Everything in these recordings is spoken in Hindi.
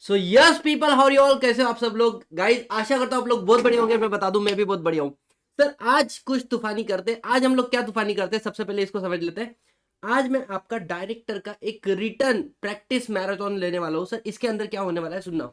So yes people, how you all, कैसे हो आप सब लोग। गाइस आशा करता हूँ आप लोग बहुत बढ़िया होंगे। मैं बता दूं मैं भी बहुत बढ़िया हूँ। सर आज कुछ तूफानी करते हैं। आज हम लोग क्या तूफानी करते हैं, सबसे पहले इसको समझ लेते हैं। आज मैं आपका डायरेक्टर का एक रिटर्न प्रैक्टिस मैराथन लेने वाला हूँ। सर इसके अंदर क्या होने वाला है सुनना।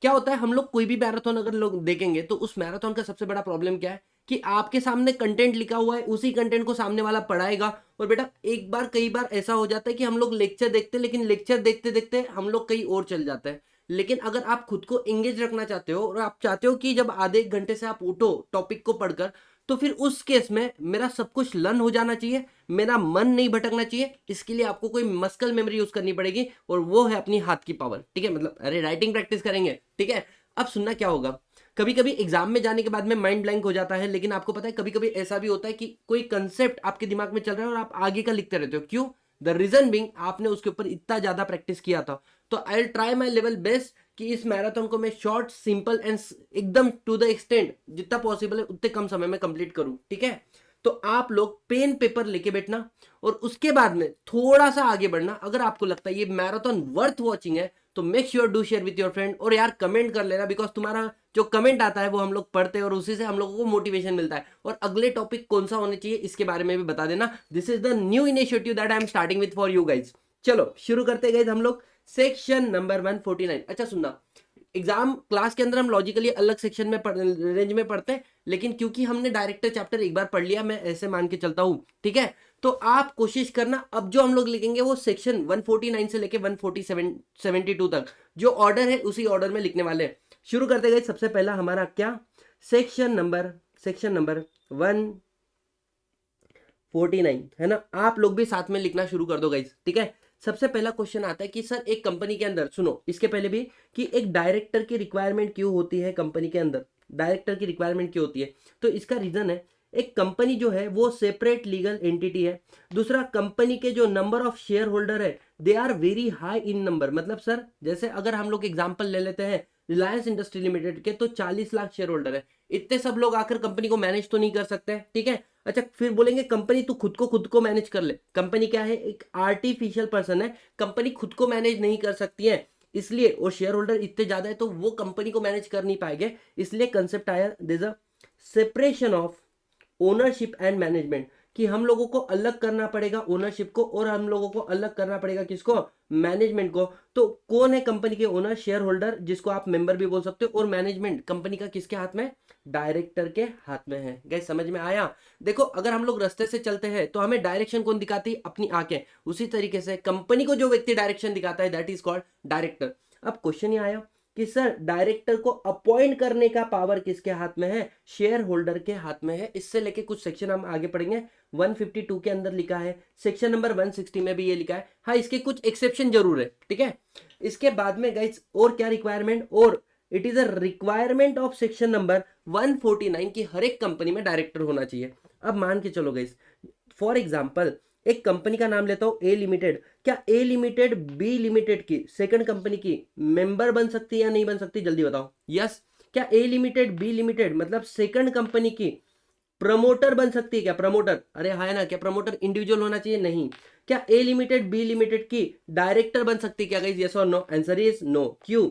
क्या होता है, हम लोग कोई भी मैराथन अगर लोग देखेंगे तो उस मैराथन का सबसे बड़ा प्रॉब्लम क्या है कि आपके सामने कंटेंट लिखा हुआ है, उसी कंटेंट को सामने वाला पढ़ाएगा। और बेटा एक बार कई बार ऐसा हो जाता है कि हम लोग लेक्चर देखते हैं, लेकिन लेक्चर देखते देखते हम लोग कहीं और चल जाते हैं। लेकिन अगर आप खुद को एंगेज रखना चाहते हो और आप चाहते हो कि जब आधे एक घंटे से आप उठो टॉपिक को पढ़कर, तो फिर उस केस में मेरा सब कुछ लर्न हो जाना चाहिए, मेरा मन नहीं भटकना चाहिए। इसके लिए आपको कोई मस्कल मेमोरी यूज करनी पड़ेगी, और वो है अपनी हाथ की पावर। ठीक है, मतलब अरे राइटिंग प्रैक्टिस करेंगे। ठीक है, अब सुनना क्या होगा। कभी कभी एग्जाम में जाने के बाद में माइंड ब्लैंक हो जाता है, लेकिन आपको पता है कभी कभी ऐसा भी होता है कि कोई कंसेप्ट आपके दिमाग में चल रहा है और आप आगे का लिखते रहते हो। क्यों? द रीजन बिंग आपने उसके ऊपर इतना ज्यादा प्रैक्टिस किया था। तो I will try my level best कि इस मैराथन को मैं शॉर्ट सिंपल एंड एकदम टू द एक्सटेंट जितना पॉसिबल है उतने कम समय में कंप्लीट करूं। ठीक है, तो आप लोग पेन पेपर लेके बैठना और उसके बाद में थोड़ा सा आगे बढ़ना। अगर आपको लगता है ये मैराथन वर्थ वॉचिंग है तो make sure do share with your friend. और यार कमेंट कर लेना, बिकॉज तुम्हारा जो कमेंट आता है वो हम लोग पढ़ते हैं और उसी से हम लोगों को मोटिवेशन मिलता है। और अगले टॉपिक कौन सा होने चाहिए इसके बारे में भी बता देना। This is the new initiative that I am starting with for you guys. चलो शुरू करते गए हम लोग सेक्शन नंबर 149। अच्छा सुनना, एग्जाम क्लास के अंदर हम लॉजिकली अलग सेक्शन में रेंज में पढ़ते हैं, लेकिन क्योंकि हमने डायरेक्टर चैप्टर एक बार पढ़ लिया, मैं ऐसे मान के चलता हूं। ठीक है, तो आप कोशिश करना अब जो हम लोग लिखेंगे वो सेक्शन 149 से लेके 142 तक जो ऑर्डर है उसी ऑर्डर में लिखने वाले हैं। शुरू करते गए, सबसे पहला हमारा क्या, सेक्शन नंबर 149 है ना। आप लोग भी साथ में लिखना शुरू कर दो गाइस। ठीक है, सबसे पहला क्वेश्चन आता है कि सर एक कंपनी के अंदर, सुनो इसके पहले भी, कि एक डायरेक्टर की रिक्वायरमेंट क्यों होती है कंपनी के अंदर। डायरेक्टर की रिक्वायरमेंट क्यों होती है, तो इसका रीजन है, एक कंपनी जो है वो सेपरेट लीगल एंटिटी है। दूसरा, कंपनी के जो नंबर ऑफ शेयर होल्डर है they are very high in number. मतलब सर जैसे अगर हम लोग एग्जांपल ले लेते हैं रिलायंस इंडस्ट्री लिमिटेड के, तो 40 लाख शेयर होल्डर है। इतने सब लोग आकर कंपनी को मैनेज तो नहीं कर सकते। ठीक है, अच्छा फिर बोलेंगे कंपनी तू खुद को मैनेज कर ले। कंपनी क्या है, एक आर्टिफिशियल पर्सन है, कंपनी खुद को मैनेज नहीं कर सकती है। इसलिए और शेयर होल्डर इतने ज्यादा है तो वो कंपनी को मैनेज कर नहीं पाएंगे। इसलिए कंसेप्ट आया this a separation of ownership and management, कि हम लोगों को अलग करना पड़ेगा ओनरशिप को, और हम लोगों को अलग करना पड़ेगा किसको, मैनेजमेंट को। तो कौन है कंपनी के ओनर, शेयर होल्डर जिसको आप मेंबर भी बोल सकते हो, और मैनेजमेंट कंपनी का किसके हाथ में, डायरेक्टर के हाथ में है। गैस समझ में आया। देखो अगर हम लोग रास्ते से चलते हैं तो हमें डायरेक्शन कौन दिखाती है, अपनी आंखें। उसी तरीके से कंपनी को जो व्यक्ति डायरेक्शन दिखाता है दैट इज कॉल्ड डायरेक्टर। अब क्वेश्चन ये आया कि सर डायरेक्टर को अपॉइंट करने का पावर किसके हाथ में है, शेयर होल्डर के हाथ में है। इससे लेके कुछ सेक्शन हम आगे पढ़ेंगे। 152 के अंदर लिखा है, सेक्शन नंबर 160 में भी ये लिखा है। हाँ इसके कुछ एक्सेप्शन जरूर है। ठीक है, इसके बाद में गाइस और क्या रिक्वायरमेंट, और it is a requirement of section number 149 की हर एक कंपनी में डायरेक्टर होना चाहिए। अब मान के चलो गाइस, फॉर एग्जाम्पल एक कंपनी का नाम लेता हूं ए लिमिटेड। क्या ए लिमिटेड बी लिमिटेड की सेकंड कंपनी की मेंबर बन सकती है या नहीं बन सकती, जल्दी बताओ। यस, क्या ए लिमिटेड बी लिमिटेड मतलब सेकंड कंपनी की प्रमोटर बन सकती है क्या, प्रमोटर, अरे हाँ है ना, क्या प्रमोटर इंडिविजुअल होना चाहिए, नहीं। क्या ए लिमिटेड बी लिमिटेड की डायरेक्टर बन सकती है क्या गाइस, यस और नो, आंसर इज नो। क्यों?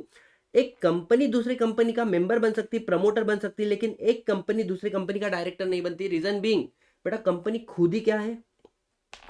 एक कंपनी दूसरी कंपनी का मेंबर बन सकती, प्रमोटर बन सकती, लेकिन एक कंपनी दूसरी कंपनी का डायरेक्टर नहीं बनती। रीजन बीइंग, बेटा कंपनी खुद ही क्या है,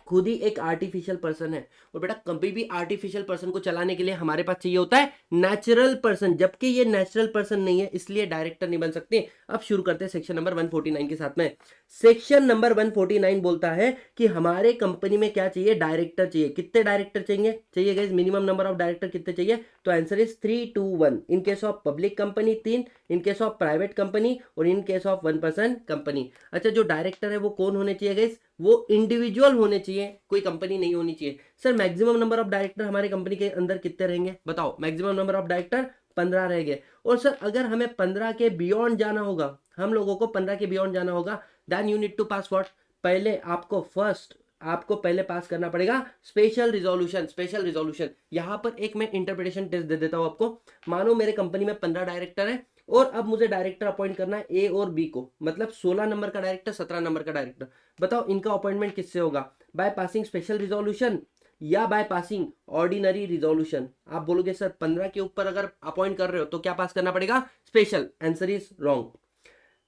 खुद ही एक आर्टिफिशियल पर्सन है। और बेटा कभी भी आर्टिफिशियल पर्सन को चलाने के लिए हमारे पास चाहिए होता है नेचुरल पर्सन, जबकि ये नेचुरल पर्सन नहीं है, इसलिए डायरेक्टर नहीं बन सकते। अब शुरू करते हैं सेक्शन नंबर 149 के साथ में। सेक्शन नंबर 149 बोलता है कि हमारे कंपनी में क्या चाहिए, डायरेक्टर चाहिए। कितने डायरेक्टर चाहिए guys, minimum number of director कितने चाहिए, तो answer is 3 to 1। In case of public company 3, in case of private company, और इन केस ऑफ 1% कंपनी। अच्छा जो डायरेक्टर है वो कौन होने चाहिए गाइस, वो इंडिविजुअल होने चाहिए, कोई कंपनी नहीं होनी चाहिए। Sir maximum number of director हमारे कंपनी के अंदर कितने रहेंगे, बताओ। मैक्सिमम नंबर ऑफ डायरेक्टर 15 रहेंगे। और सर अगर हमें 15 के बियॉन्ड जाना होगा, हम लोगों को 15 के बियॉन्ड जाना होगा, then you need to pass what, पहले आपको पहले पास करना पड़ेगा स्पेशल रिजोल्यूशन। स्पेशल रिजोल्यूशन यहां पर एक मैं इंटरप्रिटेशन टेस्ट दे देता हूं आपको। मानो मेरे कंपनी में 15 डायरेक्टर है और अब मुझे डायरेक्टर अपॉइंट करना है ए और बी को, मतलब 16 नंबर का डायरेक्टर, 17 नंबर का डायरेक्टर। बताओ इनका अपॉइंटमेंट किससे होगा, बाय पासिंग स्पेशल रिजोल्यूशन, या बाय पासिंग ऑर्डिनरी रिजोल्यूशन। आप बोलोगे सर 15 के ऊपर अगर अपॉइंट कर रहे हो तो क्या पास करना पड़ेगा, special. Answer is wrong.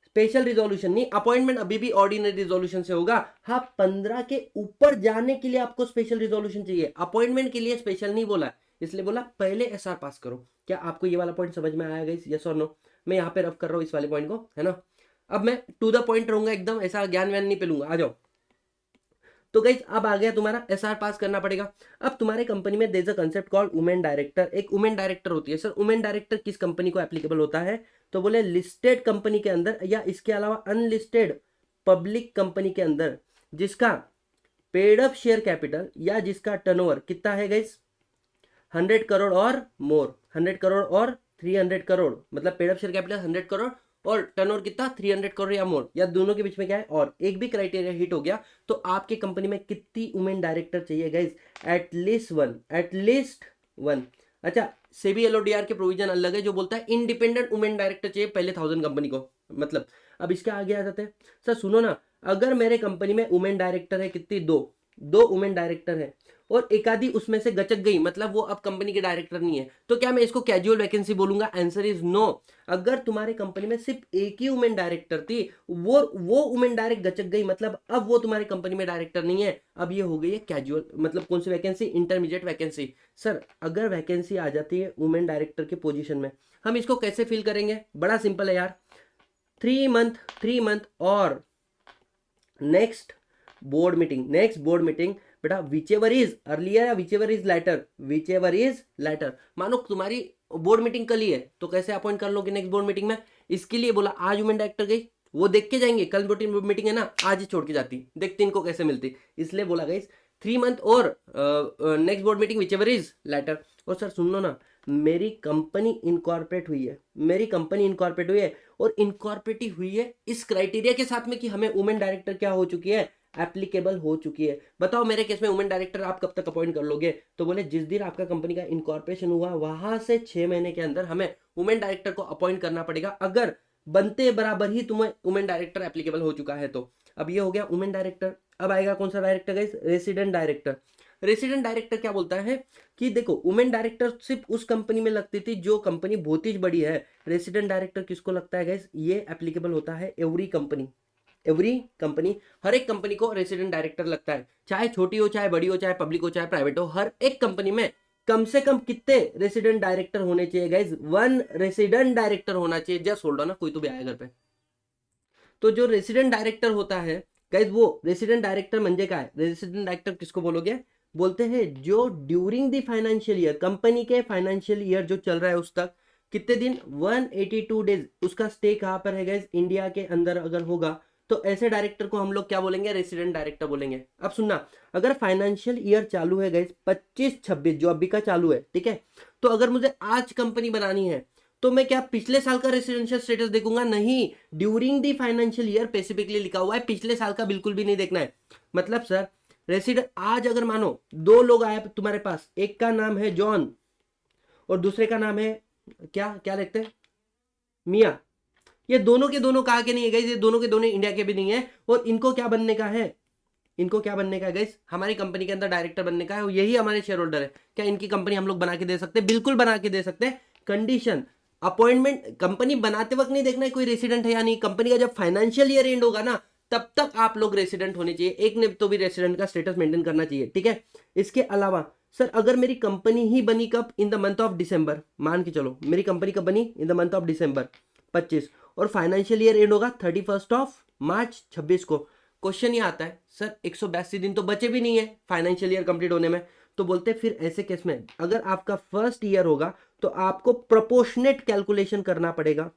Special resolution नहीं, अपॉइंटमेंट अभी भी ऑर्डिनरी रिजोल्यूशन से होगा। हाँ, 15 के ऊपर जाने के लिए आपको स्पेशल रिजोल्यूशन चाहिए, अपॉइंटमेंट के लिए स्पेशल नहीं बोला, इसलिए बोला पहले एसआर पास करो। क्या आपको ये वाला पॉइंट समझ में आया गाइस, यस और नो? मैं यहाँ पे रफ कर रहा हूँ इस वाले पॉइंट को, है ना। अब मैं टू द पॉइंट रहूंगा एकदम, ऐसा ज्ञान व्यान नहीं पेलूंगा, आ जाओ। तो गाइस अब आ गया तुम्हारा एसआर पास करना पड़ेगा। अब तुम्हारे कंपनी में there is a concept called women director. एक वुमेन डायरेक्टर होती है। सर वुमेन डायरेक्टर किस कंपनी को एप्लीकेबल होता है? तो बोले लिस्टेड कंपनी के अंदर या इसके अलावा अनलिस्टेड पब्लिक कंपनी के अंदर जिसका पेड अप शेयर कैपिटल या जिसका टर्नओवर कितना है गाइस, 100 करोड़ और मोर, 100 करोड़ और 300 करोड़, मतलब paid up share capital 100 crore और टर्नओवर कितना 300 करोड़ या मोर, या दोनों के बीच में क्या है, और एक भी क्राइटेरिया हिट हो गया तो आपके कंपनी में कितनी वुमेन डायरेक्टर चाहिए guys? At least one, at least one. अच्छा, सेबी एलओडीआर के प्रोविजन अलग है जो बोलता है इंडिपेंडेंट वुमेन डायरेक्टर चाहिए पहले 1000 कंपनी को, मतलब। अब इसके आगे आ जाते हैं। सर सुनो ना, अगर मेरे कंपनी में वुमेन डायरेक्टर है कितनी, दो वुमेन डायरेक्टर है और एक आधी उसमें से गचक गई, मतलब वो अब कंपनी के डायरेक्टर नहीं है, तो क्या मैं इसको कैजुअल वैकेंसी बोलूंगा? Answer is no. अगर तुम्हारे कंपनी में सिर्फ एक ही वुमेन डायरेक्टर थी, वो वुमेन डायरेक्ट गचक गई, मतलब अब वो तुम्हारी कंपनी में डायरेक्टर नहीं है, अब ये हो गई है कैजुअल, मतलब कौन सी वैकेंसी, इंटरमीडिएट वैकेंसी। सर अगर वैकेंसी आ जाती है वुमेन डायरेक्टर के पोजीशन में, हम इसको कैसे फिल करेंगे? बड़ा सिंपल है यार, 3 मंथ और नेक्स्ट बोर्ड मीटिंग बेटा, विचेवर इज अर्लियर या विचेवर इज लेटर। मानो तुम्हारी बोर्ड मीटिंग कल ही है तो कैसे अपॉइंट कर लोगे नेक्स्ट बोर्ड मीटिंग में? इसके लिए बोला आज वुमेन डायरेक्टर गई, वो देख के जाएंगे, कल मीटिंग है ना, आज ही छोड़ के जाती, देखते इनको कैसे मिलती, इसलिए बोला गई 3 मंथ और next board meeting whichever is later. और सर सुन लो ना, मेरी कंपनी इनकॉर्पोरेट हुई है और इनकॉर्पोरेट हुई है इस क्राइटेरिया के साथ में कि हमें वुमेन डायरेक्टर क्या हो चुकी है, एप्लीकेबल हो चुकी है। बताओ मेरे केस में वुमेन डायरेक्टर आप कब तक अपॉइंट कर लोगे? तो बोले जिस दिन आपका कंपनी का इनकॉर्पोरेशन हुआ वहां से 6 महीने के अंदर हमें वुमेन डायरेक्टर को अपॉइंट करना पड़ेगा, अगर बनते बराबर ही तुम्हें वुमेन डायरेक्टर एप्लीकेबल हो चुका है तो। अब ये हो गया वुमेन डायरेक्टर। अब आएगा कौन सा director guys? Resident director. Resident director क्या बोलता है कि देखो वुमेन डायरेक्टर सिर्फ उस कंपनी में लगती थी जो कंपनी बहुत ही बड़ी है। रेसिडेंट डायरेक्टर किसको लगता है गाइस? ये एप्लीकेबल होता है एवरी कंपनी, हर एक कंपनी को रेसिडेंट डायरेक्टर लगता है, चाहे छोटी हो, चाहे बड़ी हो, चाहे पब्लिक हो, चाहे प्राइवेट हो, हर एक कंपनी में कम से कम कितने रेसिडेंट डायरेक्टर होने चाहिए गाइस? 1 रेसिडेंट डायरेक्टर होना चाहिए। जस्ट होल्ड ऑन ना, कोई तो भी आया घर पे। तो जो रेसिडेंट डायरेक्टर होता है गाइस, वो रेसिडेंट डायरेक्टर म्हणजे काय? रेसिडेंट डायरेक्टर किसको बोलोगे? बोलते हैं जो during the financial year, company के फाइनेंशियल ईयर जो चल रहा है उस तक कितने दिन, 182 डेज उसका स्टे कहां पर है गाइस? इंडिया के अंदर अगर होगा तो ऐसे डायरेक्टर को हम लोग क्या बोलेंगे? रेसिडेंट डायरेक्टर बोलेंगे। अब सुनना, अगर फाइनेंशियल ईयर चालू है गाइस 25-26 जो अभी का चालू है, ठीक है, तो अगर मुझे आज कंपनी बनानी है तो मैं क्या पिछले साल का रेसिडेंशियल स्टेटस देखूंगा? नहीं, during the financial year specifically लिखा हुआ है, पिछले साल का बिल्कुल भी नहीं देखना है। मतलब सर रेसिडेंट आज अगर मानो 2 लोग आए तुम्हारे पास, एक का नाम है जॉन और दूसरे का नाम है क्या लिखते हैं, मिया, ये दोनों के दोनों कहा के नहीं है गाइस, ये दोनों के दोनों इंडिया के भी नहीं है, और इनको क्या बनने का है? गाइस हमारी कंपनी के अंदर डायरेक्टर बनने का है, और यही हमारे शेयर होल्डर है। क्या इनकी कंपनी हम लोग बना के दे सकते हैं? बिल्कुल बना के दे सकते हैं। कंडीशन, अपॉइंटमेंट कंपनी बनाते वक्त नहीं देखना है कोई रेसिडेंट है या नहीं, कंपनी का जब फाइनेंशियल ईयर एंड होगा ना तब तक आप लोग रेसिडेंट होने चाहिए, एक ने तो भी रेसिडेंट का स्टेटस मेंटेन करना चाहिए, ठीक है। इसके अलावा सर अगर मेरी कंपनी ही बनी कब? In the month of December, मान के चलो मेरी कंपनी कब बनी? In the month of December 25, और फाइनेंशियल ईयर एंड होगा 31 मार्च 26 को। क्वेश्चन ये आता है सर 182 दिन तो बचे भी नहीं है फाइनेंशियल ईयर कंप्लीट होने में, तो बोलते हैं फिर ऐसे केस में अगर आपका फर्स्ट ईयर होगा तो आपको प्रोपोर्शनेट कैलकुलेशन करना पड़ेगा।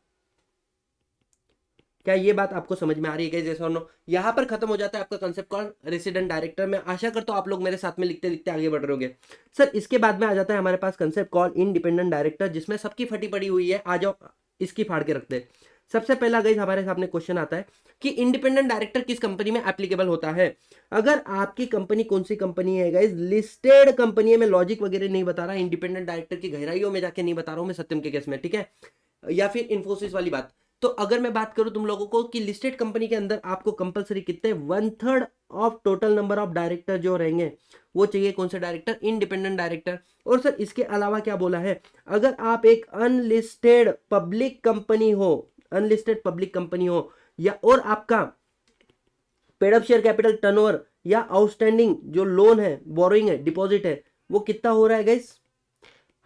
क्या ये बात आपको समझ में आ रही है? जैसा नो, यहां पर खत्म हो जाता है आपका कंसेप्ट कॉल रेसिडेंट डायरेक्टर। मैं आशा करता हूं आप लोग मेरे साथ में लिखते लिखते आगे बढ़ रहे होंगे। सर इसके बाद में आ जाता है हमारे पास कंसेप्ट कॉल इंडिपेंडेंट डायरेक्टर, जिसमें सबकी फटी पड़ी हुई है। आ जाओ इसकी फाड़ के रखते हैं। सबसे पहला गाइस हमारे सामने क्वेश्चन आता है कि इंडिपेंडेंट डायरेक्टर किस कंपनी में एप्लीकेबल होता है? अगर आपकी कंपनी कौन सी कंपनी है गाइस? लिस्टेड कंपनी है। मैं लॉजिक वगैरह नहीं बता रहा, इंडिपेंडेंट डायरेक्टर की गहराइयों में जाके नहीं बता रहा हूं मैं, सत्यम के केस में, ठीक है, या फिर इन्फोसिस वाली बात। तो अगर मैं बात करूं तुम लोगों को कि लिस्टेड कंपनी के अंदर आपको कंपलसरी कितने 1/3 of total number of director जो रहेंगे वो चाहिए, कौन से डायरेक्टर, इंडिपेंडेंट डायरेक्टर। और सर इसके अलावा क्या बोला है, अगर आप एक अनलिस्टेड पब्लिक कंपनी हो, अनलिस्टेड पब्लिक कंपनी हो या और आपका paid up share capital turnover या आउटस्टैंडिंग जो लोन है, बोरोइंग है, डिपॉजिट है, वो कितना हो रहा है गाइस,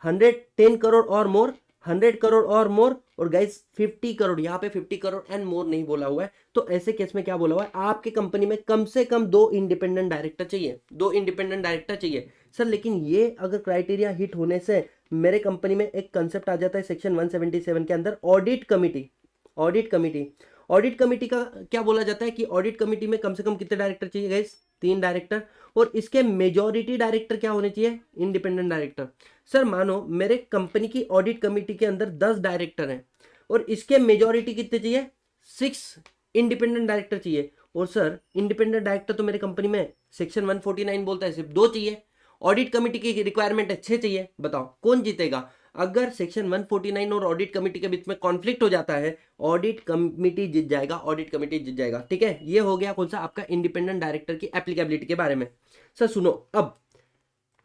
110 करोड़ और मोर, 100 करोड़ और मोर, और गाइस 50 करोड़, यहाँ पे 50 करोड़ एंड मोर नहीं बोला हुआ है। तो ऐसे केस में क्या बोला हुआ है, आपके कंपनी में कम से कम 2 इंडिपेंडेंट डायरेक्टर चाहिए, 2 इंडिपेंडेंट डायरेक्टर चाहिए सर। लेकिन ये अगर क्राइटेरिया हिट होने से मेरे कंपनी में एक कंसेप्ट आ जाता है सेक्शन 177 के अंदर, audit committee. Audit committee, audit committee का क्या बोला जाता है कि ऑडिट कमिटी में कम से कम कितने डायरेक्टर चाहिए गाइस, 3 डायरेक्टर, और इसके मेजॉरिटी डायरेक्टर क्या होने चाहिए, इंडिपेंडेंट डायरेक्टर। सर मानो मेरे कंपनी की ऑडिट कमिटी के अंदर 10 डायरेक्टर हैं और इसके मेजॉरिटी कितने चाहिए, 6 इंडिपेंडेंट डायरेक्टर चाहिए। और सर इंडिपेंडेंट डायरेक्टर तो मेरे कंपनी में सेक्शन 149 बोलता है सिर्फ 2 चाहिए, ऑडिट कमिटी की रिक्वायरमेंट है 6 चाहिए। बताओ कौन जीतेगा। अगर सेक्शन 149 और ऑडिट कमिटी के बीच में कॉन्फ्लिक्ट हो जाता है, ऑडिट कमिटी जीत जाएगा, ऑडिट कमिटी जीत जाएगा। ठीक है, ये हो गया कौन सा आपका इंडिपेंडेंट डायरेक्टर की एप्लीकेबिलिटी के बारे में। सर सुनो, अब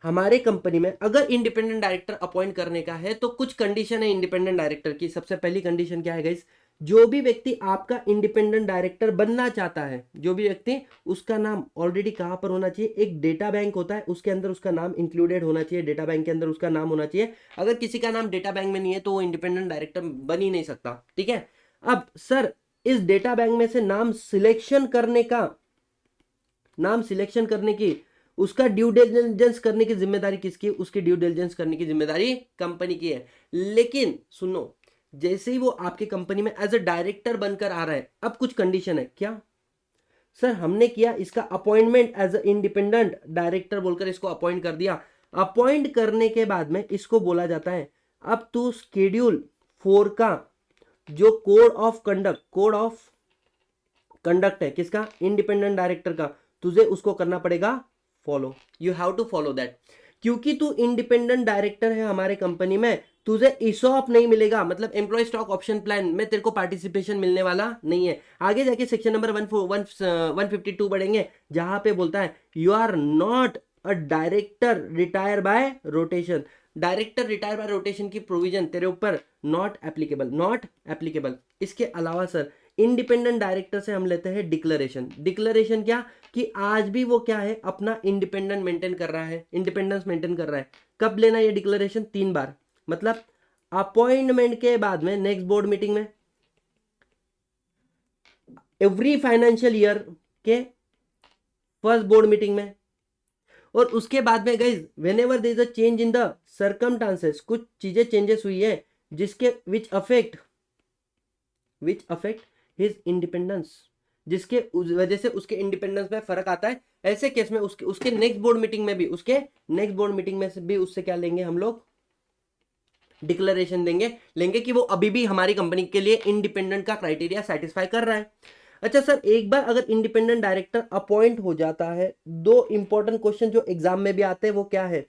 हमारे कंपनी में अगर इंडिपेंडेंट डायरेक्टर अपॉइंट करने का है तो कुछ कंडीशन है इंडिपेंडेंट डायरेक्टर की। सबसे पहली कंडीशन क्या है गाइस, जो भी व्यक्ति आपका इंडिपेंडेंट डायरेक्टर बनना चाहता है, जो भी व्यक्ति, उसका नाम ऑलरेडी कहां पर होना चाहिए, एक डेटा बैंक होता है उसके अंदर उसका नाम इंक्लूडेड होना चाहिए, डेटा बैंक के अंदर उसका नाम होना चाहिए। अगर किसी का नाम डेटा बैंक में नहीं है तो वो इंडिपेंडेंट डायरेक्टर बन ही नहीं सकता। ठीक है, अब सर इस डेटा बैंक में से नाम सिलेक्शन करने का, नाम सिलेक्शन करने की, उसका ड्यू डिलिजेंस करने की जिम्मेदारी किसकी, उसकी ड्यू डिलिजेंस करने की जिम्मेदारी कंपनी की है। लेकिन सुनो, जैसे ही वो आपकी कंपनी में एज अ डायरेक्टर बनकर आ रहा है, अब कुछ कंडीशन है। क्या सर, हमने किया इसका appointment as a independent director बोलकर इसको अपॉइंट कर दिया। अपॉइंट करने के बाद में इसको बोला जाता है अब तू शेड्यूल 4 का जो code of conduct, code of conduct है किसका, इंडिपेंडेंट डायरेक्टर का, तुझे उसको करना पड़ेगा follow, you have to follow that. क्योंकि तू इंडिपेंडेंट डायरेक्टर है हमारे कंपनी में, तुझे ईसॉप नहीं मिलेगा, मतलब एम्प्लॉय स्टॉक ऑप्शन प्लान में तेरे को पार्टिसिपेशन मिलने वाला नहीं है। आगे जाके सेक्शन नंबर 152 बढ़ेंगे जहां पे बोलता है you are not a director retire by rotation. Director retire by rotation की प्रोविजन तेरे ऊपर नॉट एप्लीकेबल, नॉट एप्लीकेबल। इसके अलावा सर इंडिपेंडेंट डायरेक्टर से हम लेते हैं डिक्लेरेशन। डिक्लेरेशन क्या, कि आज भी वो क्या है, अपना इंडिपेंडेंट मेंटेन कर रहा है, इंडिपेंडेंस मेंटेन कर रहा है। कब लेना ये डिक्लेरेशन, 3 बार, मतलब अपॉइंटमेंट के बाद में, नेक्स्ट बोर्ड मीटिंग में, एवरी फाइनेंशियल ईयर के फर्स्ट बोर्ड मीटिंग में, और उसके बाद में guys whenever there is a change in the circumstances, कुछ चीजें चेंजेस हुई है जिसके विच अफेक्ट हिज इंडिपेंडेंस, जिसके वजह से उसके इंडिपेंडेंस में फर्क आता है। ऐसे केस में उसके नेक्स्ट बोर्ड मीटिंग में भी, उसके नेक्स्ट बोर्ड मीटिंग में से भी उससे क्या लेंगे हम लोग, डिक्लेरेशन लेंगे कि वो अभी भी हमारी कंपनी के लिए इंडिपेंडेंट का क्राइटेरिया सेटिस्फाई कर रहा है। अच्छा सर, एक बार अगर इंडिपेंडेंट डायरेक्टर अपॉइंट हो जाता है, 2 इंपॉर्टेंट क्वेश्चन जो एग्जाम में भी आते हैं वो क्या है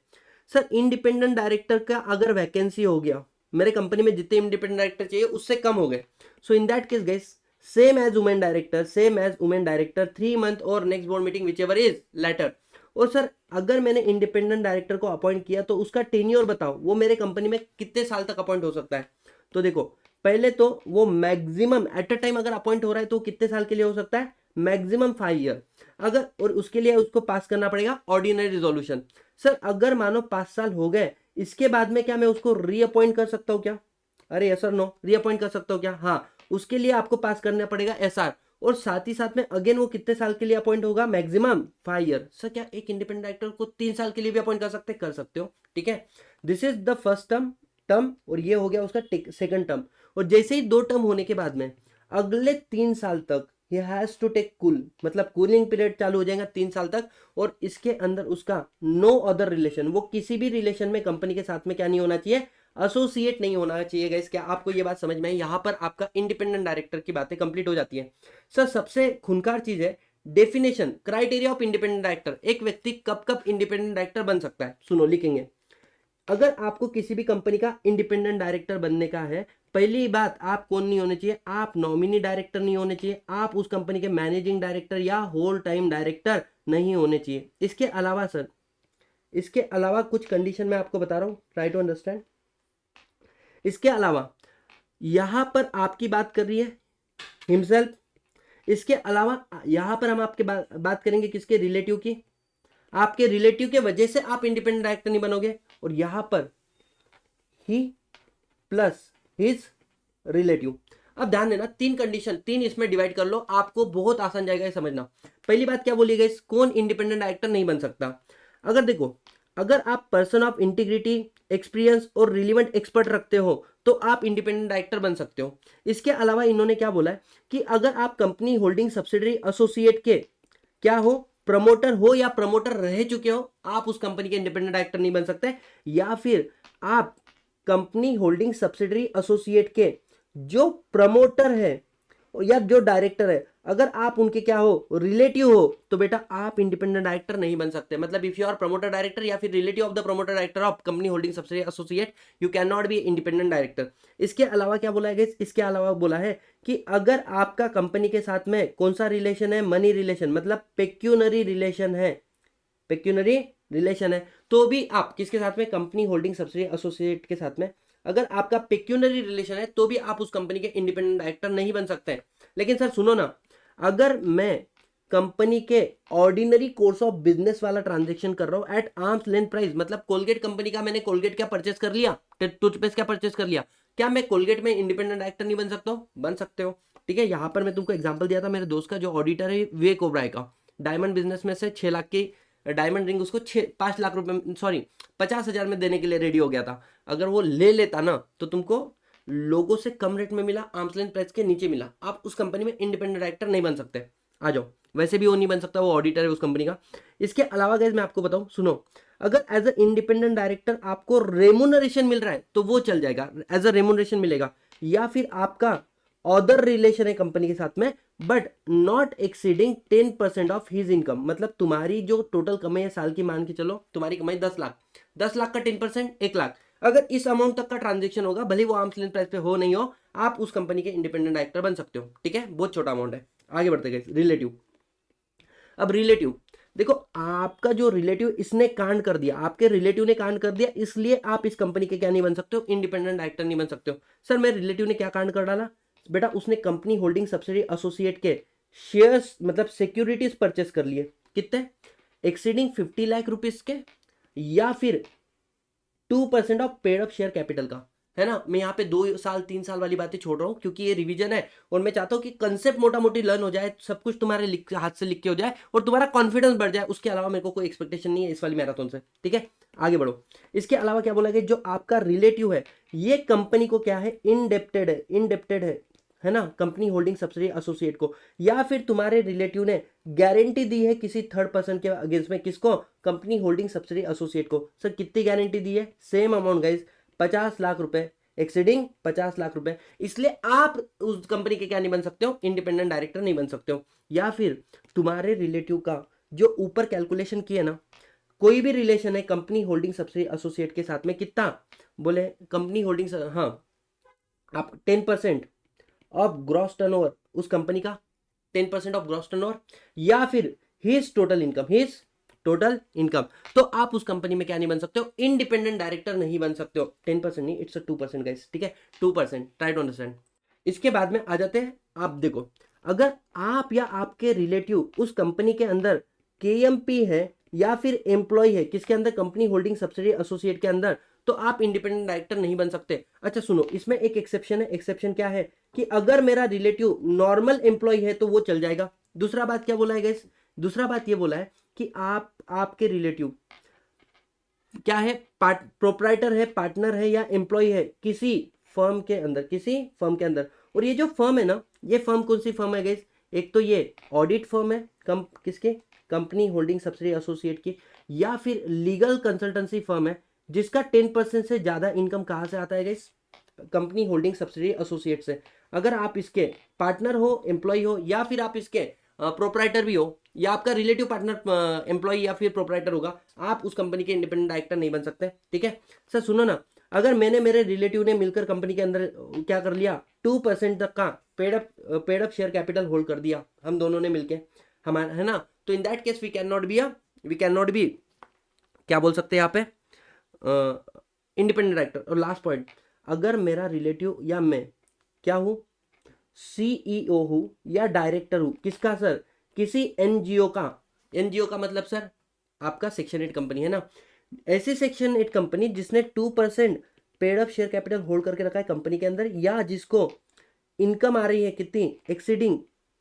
सर, इंडिपेंडेंट डायरेक्टर का अगर वैकेंसी हो गया, मेरे कंपनी में जितने इंडिपेंडेंट डायरेक्टर चाहिए उससे कम हो गए, so in that case guys same as women director 3 month और next board meeting whichever is later. और सर अगर मैंने इंडिपेंडेंट डायरेक्टर को अपॉइंट किया तो उसका टेन्योर बताओ, वो मेरे कंपनी में कितने साल तक अपॉइंट हो सकता है। तो देखो पहले तो वो मैक्सिमम एट अ टाइम अगर अपॉइंट हो रहा है तो कितने साल के लिए हो सकता है, मैक्सिमम 5 ईयर। अगर, और उसके लिए उसको पास करना पड़ेगा ऑर्डिनरी रिजोल्यूशन। सर अगर मानो 5 साल हो गए, इसके बाद में क्या मैं उसको रीअपॉइंट कर सकता हूँ क्या, अरे यस और नो, रीअपॉइंट कर सकता हूँ क्या, हाँ, उसके लिए आपको पास करना पड़ेगा एसआर, और साथ ही साथ में अगेन वो कितने साल के लिए अपॉइंट होगा, मैक्सिमम 5 ईयर। सर क्या एक इंडिपेंडेंट डायरेक्टर को 3 साल के लिए भी अपॉइंट कर सकते हो। ठीक है, this is the first term, और ये हो गया उसका सेकंड टर्म। और जैसे ही 2 टर्म होने के बाद में अगले 3 साल तक ही हैज टू टेक कूल, मतलब कूलिंग पीरियड चालू हो जाएगा 3 साल तक, और इसके अंदर उसका नो अदर रिलेशन, वो किसी भी रिलेशन में कंपनी के साथ में क्या नहीं होना चाहिए, एसोसिएट नहीं होना चाहिए। गाइस क्या आपको ये बात समझ में आई, यहां पर आपका इंडिपेंडेंट डायरेक्टर की बातें कंप्लीट हो जाती है। सर सबसे खूंखार चीज है definition, criteria of independent director, एक व्यक्ति कब कब इंडिपेंडेंट डायरेक्टर बन सकता है, सुनो लिखेंगे। अगर आपको किसी भी कंपनी का इंडिपेंडेंट डायरेक्टर बनने का है, पहली बात आप कौन नहीं होने चाहिए, आप नॉमिनी डायरेक्टर नहीं होने चाहिए, आप उस कंपनी के मैनेजिंग डायरेक्टर या होल टाइम डायरेक्टर नहीं होने चाहिए। इसके अलावा सर, इसके अलावा कुछ कंडीशन मैं आपको बता रहा हूँ, ट्राई टू अंडरस्टैंड। इसके अलावा यहां पर आपकी बात कर रही है हिमसेल्फ, इसके अलावा यहां पर हम आपके बात करेंगे किसके, रिलेटिव की। आपके रिलेटिव के वजह से आप इंडिपेंडेंट डायरेक्टर नहीं बनोगे, और यहां पर ही प्लस हिज रिलेटिव। अब ध्यान देना, तीन कंडीशन, तीन इसमें डिवाइड कर लो, आपको बहुत आसान जाएगा ये समझना। पहली बात क्या बोली गई, कौन इंडिपेंडेंट डायरेक्टर नहीं बन सकता। अगर देखो, अगर आप पर्सन ऑफ इंटीग्रिटी, एक्सपीरियंस और रिलीवेंट एक्सपर्ट रखते हो तो आप इंडिपेंडेंट डायरेक्टर बन सकते हो। इसके अलावा इन्होंने क्या बोला है कि अगर आप कंपनी होल्डिंग सब्सिडरी एसोसिएट के क्या हो, प्रमोटर हो या प्रमोटर रह चुके हो, आप उस कंपनी के इंडिपेंडेंट डायरेक्टर नहीं बन सकते। या फिर आप कंपनी होल्डिंग सब्सिडरी एसोसिएट के जो प्रमोटर है या जो डायरेक्टर है, अगर आप उनके क्या हो, रिलेटिव हो, तो बेटा आप इंडिपेंडेंट डायरेक्टर नहीं बन सकते। मतलब if you are promoter director या फिर relative of the promoter director of company holding subsidiary associate, you can not be independent director. इसके अलावा क्या बोला है, इसके अलावा बोला है कि अगर आपका कंपनी के साथ में कौन सा रिलेशन है, मनी रिलेशन, मतलब पेक्यूनरी रिलेशन है, पेक्यूनरी रिलेशन है, तो भी आप किसके साथ में, कंपनी होल्डिंग सब्सिडरी एसोसिएट के साथ में अगर आपका पेक्यूनरी रिलेशन है तो भी आप उस कंपनी के इंडिपेंडेंट डायरेक्टर नहीं बन सकते। लेकिन सर सुनो ना, अगर मैं कंपनी के ऑर्डिनरी कोर्स ऑफ बिजनेस वाला ट्रांजेक्शन कर रहा हूं एट आर्म्स लेंथ प्राइस, मतलब कोलगेट कंपनी का मैंने कोलगेट क्या परचेस कर लिया, टूथपेस्ट क्या परचेस कर लिया, क्या मैं कोलगेट में इंडिपेंडेंट डायरेक्टर नहीं बन सकता हूं? बन सकते हो। ठीक है, यहां पर मैं तुमको एग्जांपल दिया था मेरे दोस्त का जो ऑडिटर है विवेक ओबराय का, डायमंड बिजनेस में से 6 लाख की डायमंड रिंग उसको 5 लाख रुपए, सॉरी 50,000 में देने के लिए रेडी हो गया था। अगर वो ले लेता ना तो तुमको लोगों से कम रेट में मिला, आर्म्स लेंथ प्राइस के नीचे मिला, आप उस कंपनी में इंडिपेंडेंट डायरेक्टर नहीं बन सकते। आ जाओ, वैसे भी वो नहीं बन सकता, वो ऑडिटर है उस कंपनी का। इसके अलावा गाइस मैं आपको बताऊं, सुनो, अगर एज अ इंडिपेंडेंट डायरेक्टर आपको रेमुनरेशन मिल रहा है तो वो चल जाएगा, एज अ रेमुनरेशन मिलेगा। या फिर आपका अदर रिलेशन है कंपनी के साथ में but not exceeding 10% of his income, मतलब तुम्हारी जो टोटल कमाई है साल की, मान के चलो तुम्हारी कमाई 10 लाख, 10 लाख का 10% 1 लाख, अगर इस अमाउंट तक का ट्रांजेक्शन होगा, भले वो आर्म्स लेंथ प्राइस पे हो नहीं हो, आप उस कंपनी के इंडिपेंडेंट डायरेक्टर बन सकते हो। ठीक है, बहुत छोटा अमाउंट है। आगे बढ़ते गए, रिलेटिव। अब रिलेटिव देखो, आपका जो रिलेटिव इसने कांड कर दिया, आपके रिलेटिव ने कांड कर दिया, इसलिए आप इस कंपनी के क्या नहीं बन सकते हो, इंडिपेंडेंट डायरेक्टर नहीं बन सकते हो। सर मेरे रिलेटिव ने क्या कांड कर डाला, बेटा उसने कंपनी होल्डिंग सब्सिडरी एसोसिएट के शेयर्स, मतलब सिक्योरिटीज परचेस कर लिए, कितने, एक्सीडिंग 50 लाख रुपीज के, या फिर 2% of paid up share capital का, है ना। मैं यहाँ पे 2 साल 3 साल वाली बातें छोड़ रहा हूँ क्योंकि ये रिवीजन है और मैं चाहता हूँ कि कंसेप्ट मोटा मोटी लर्न हो जाए, सब कुछ तुम्हारे हाथ से लिख के हो जाए और तुम्हारा कॉन्फिडेंस बढ़ जाए। उसके अलावा मेरे को कोई एक्सपेक्टेशन नहीं है इस वाली मैराथन से। ठीक है, आगे बढ़ो। इसके अलावा क्या बोला गया, जो आपका रिलेटिव है ये कंपनी को क्या है, इनडेप्टेड है, इनडेप्टेड है ना, कंपनी होल्डिंग सब्सिडरी एसोसिएट को, या फिर तुम्हारे रिलेटिव ने गारंटी दी है किसी थर्ड पर्सन के अगेंस्ट में, किसको, कंपनी होल्डिंग सब्सिडरी एसोसिएट को। सर कितनी गारंटी दी है, सेम अमाउंट गाइस, 50 लाख रुपए, एक्सीडिंग 50 लाख रुपए, इसलिए आप उस कंपनी के क्या नहीं बन सकते हो, इंडिपेंडेंट डायरेक्टर नहीं बन सकते हो। या फिर तुम्हारे रिलेटिव का जो ऊपर कैलकुलेशन किया ना, कोई भी रिलेशन है कंपनी होल्डिंग सब्सिडरी एसोसिएट के साथ में, कितना बोले, कंपनी होल्डिंग, हाँ, आप 10% ऑफ ग्रॉस टर्नओवर, उस कंपनी का 10% ऑफ ग्रॉस टर्नओवर, या फिर his total income, his total income, तो आप उस कंपनी में क्या नहीं बन सकते हो, इंडिपेंडेंट डायरेक्टर नहीं बन सकते हो। 10% नहीं, इट्स 2% गाइस। ठीक है, 2%, ट्राई टू अंडरस्टैंड। इसके बाद में आ जाते हैं, आप देखो, अगर आप या आपके रिलेटिव उस कंपनी के अंदर केएमपी है या फिर एम्प्लॉय है, किसके अंदर, कंपनी होल्डिंग सब्सिडरी एसोसिएट के अंदर, तो आप इंडिपेंडेंट डायरेक्टर नहीं बन सकते। अच्छा सुनो, इसमें एक एक्सेप्शन है। एक्सेप्शन क्या है कि अगर मेरा रिलेटिव नॉर्मल एम्प्लॉय है तो वो चल जाएगा। दूसरा बात क्या बोला है गाइस, दूसरा बात ये बोला है कि आपके रिलेटिव क्या है, प्रोपराइटर है, पार्टनर है या एम्प्लॉय है किसी फर्म के अंदर, किसी फर्म के अंदर। और ये जो फर्म है ना, ये फर्म कौन सी फर्म है गाइस, एक तो ये ऑडिट फर्म है, किसके, कंपनी होल्डिंग सब्सिडरी एसोसिएट की, या फिर लीगल कंसल्टेंसी फर्म है जिसका 10% से ज्यादा इनकम कहां से आता है guys, company holding subsidiary associate से। अगर आप इसके पार्टनर हो, एम्प्लॉय हो, या फिर आप इसके प्रोपराइटर भी हो, या आपका रिलेटिव पार्टनर एम्प्लॉय या फिर प्रोपराइटर होगा, आप उस कंपनी के इंडिपेंडेंट डायरेक्टर नहीं बन सकते, ठीक है। सर सुनो ना, अगर मैंने मेरे रिलेटिव ने मिलकर कंपनी के अंदर क्या कर लिया, 2% तक का paid up share capital hold कर दिया, हम दोनों ने मिलके, हमारा है ना, तो in that case we can not be क्या बोल सकते हैं यहाँ पे, इंडिपेंडेंट डायरेक्टर। और लास्ट पॉइंट, अगर मेरा रिलेटिव या मैं क्या हूँ, सीईओ हूँ या डायरेक्टर हूँ, किसका सर, किसी एनजीओ का, एनजीओ का मतलब सर आपका सेक्शन 8 कंपनी है ना, ऐसी सेक्शन 8 कंपनी जिसने 2% paid up share capital hold करके रखा है कंपनी के अंदर, या जिसको इनकम आ रही है कितनी, एक्सीडिंग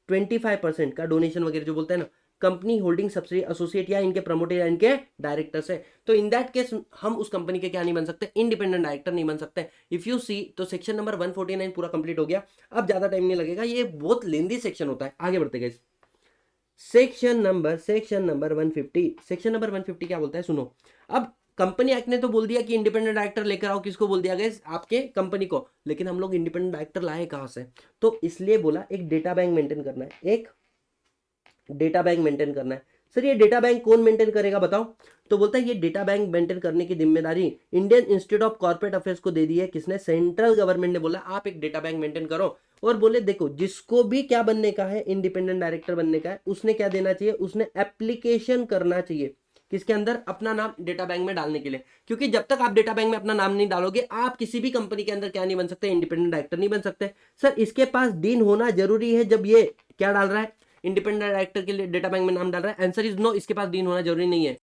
25% का डोनेशन वगैरह जो बोलते हैं ना, कंपनी होल्डिंग सब्सिडी एसोसिएट या इनके प्रमोटर या इनके डायरेक्टर्स है, तो इन दैट केस हम उस कंपनी के क्या नहीं बन सकते, इंडिपेंडेंट डायरेक्टर नहीं बन सकते। इफ यू सी, तो सेक्शन नंबर 149 पूरा कंप्लीट हो गया। अब ज्यादा टाइम नहीं लगेगा, ये बहुत लेंदी सेक्शन होता है, आगे बढ़ते गए। सेक्शन नंबर 150, सेक्शन नंबर 150 क्या बोलता है, सुनो। अब कंपनी एक्ट ने तो बोल दिया कि इंडिपेंडेंट डायरेक्टर लेकर आओ, किसको बोल दिया गया, आपके कंपनी को, लेकिन हम लोग इंडिपेंडेंट डायरेक्टर लाए कहां से, तो इसलिए बोला एक डेटा बैंक मेंटेन करना है, एक डेटा बैंक मेंटेन करना है। सर ये डेटा बैंक कौन मेंटेन करेगा बताओ, तो बोलता है ये डेटा बैंक मेंटेन करने की जिम्मेदारी Indian institute of corporate affairs को दे दी है, किसने, सेंट्रल गवर्नमेंट ने बोला आप एक डेटा बैंक मेंटेन करो, और बोले देखो जिसको भी क्या बनने का है, इंडिपेंडेंट डायरेक्टर बनने का है, उसने क्या देना चाहिए, उसने एप्लीकेशन करना चाहिए किसके अंदर, अपना नाम डेटा बैंक में डालने के लिए, क्योंकि जब तक आप डेटा बैंक में अपना नाम नहीं डालोगे, आप किसी भी कंपनी के अंदर क्या नहीं बन सकते, इंडिपेंडेंट डायरेक्टर नहीं बन सकते। सर इसके पास डीन होना जरूरी है, जब ये क्या डाल रहा है, इंडिपेंडेंट डायरेक्टर के लिए डेटा बैंक में नाम डाल रहा है, आंसर इज नो, इसके पास डीन होना जरूरी नहीं है।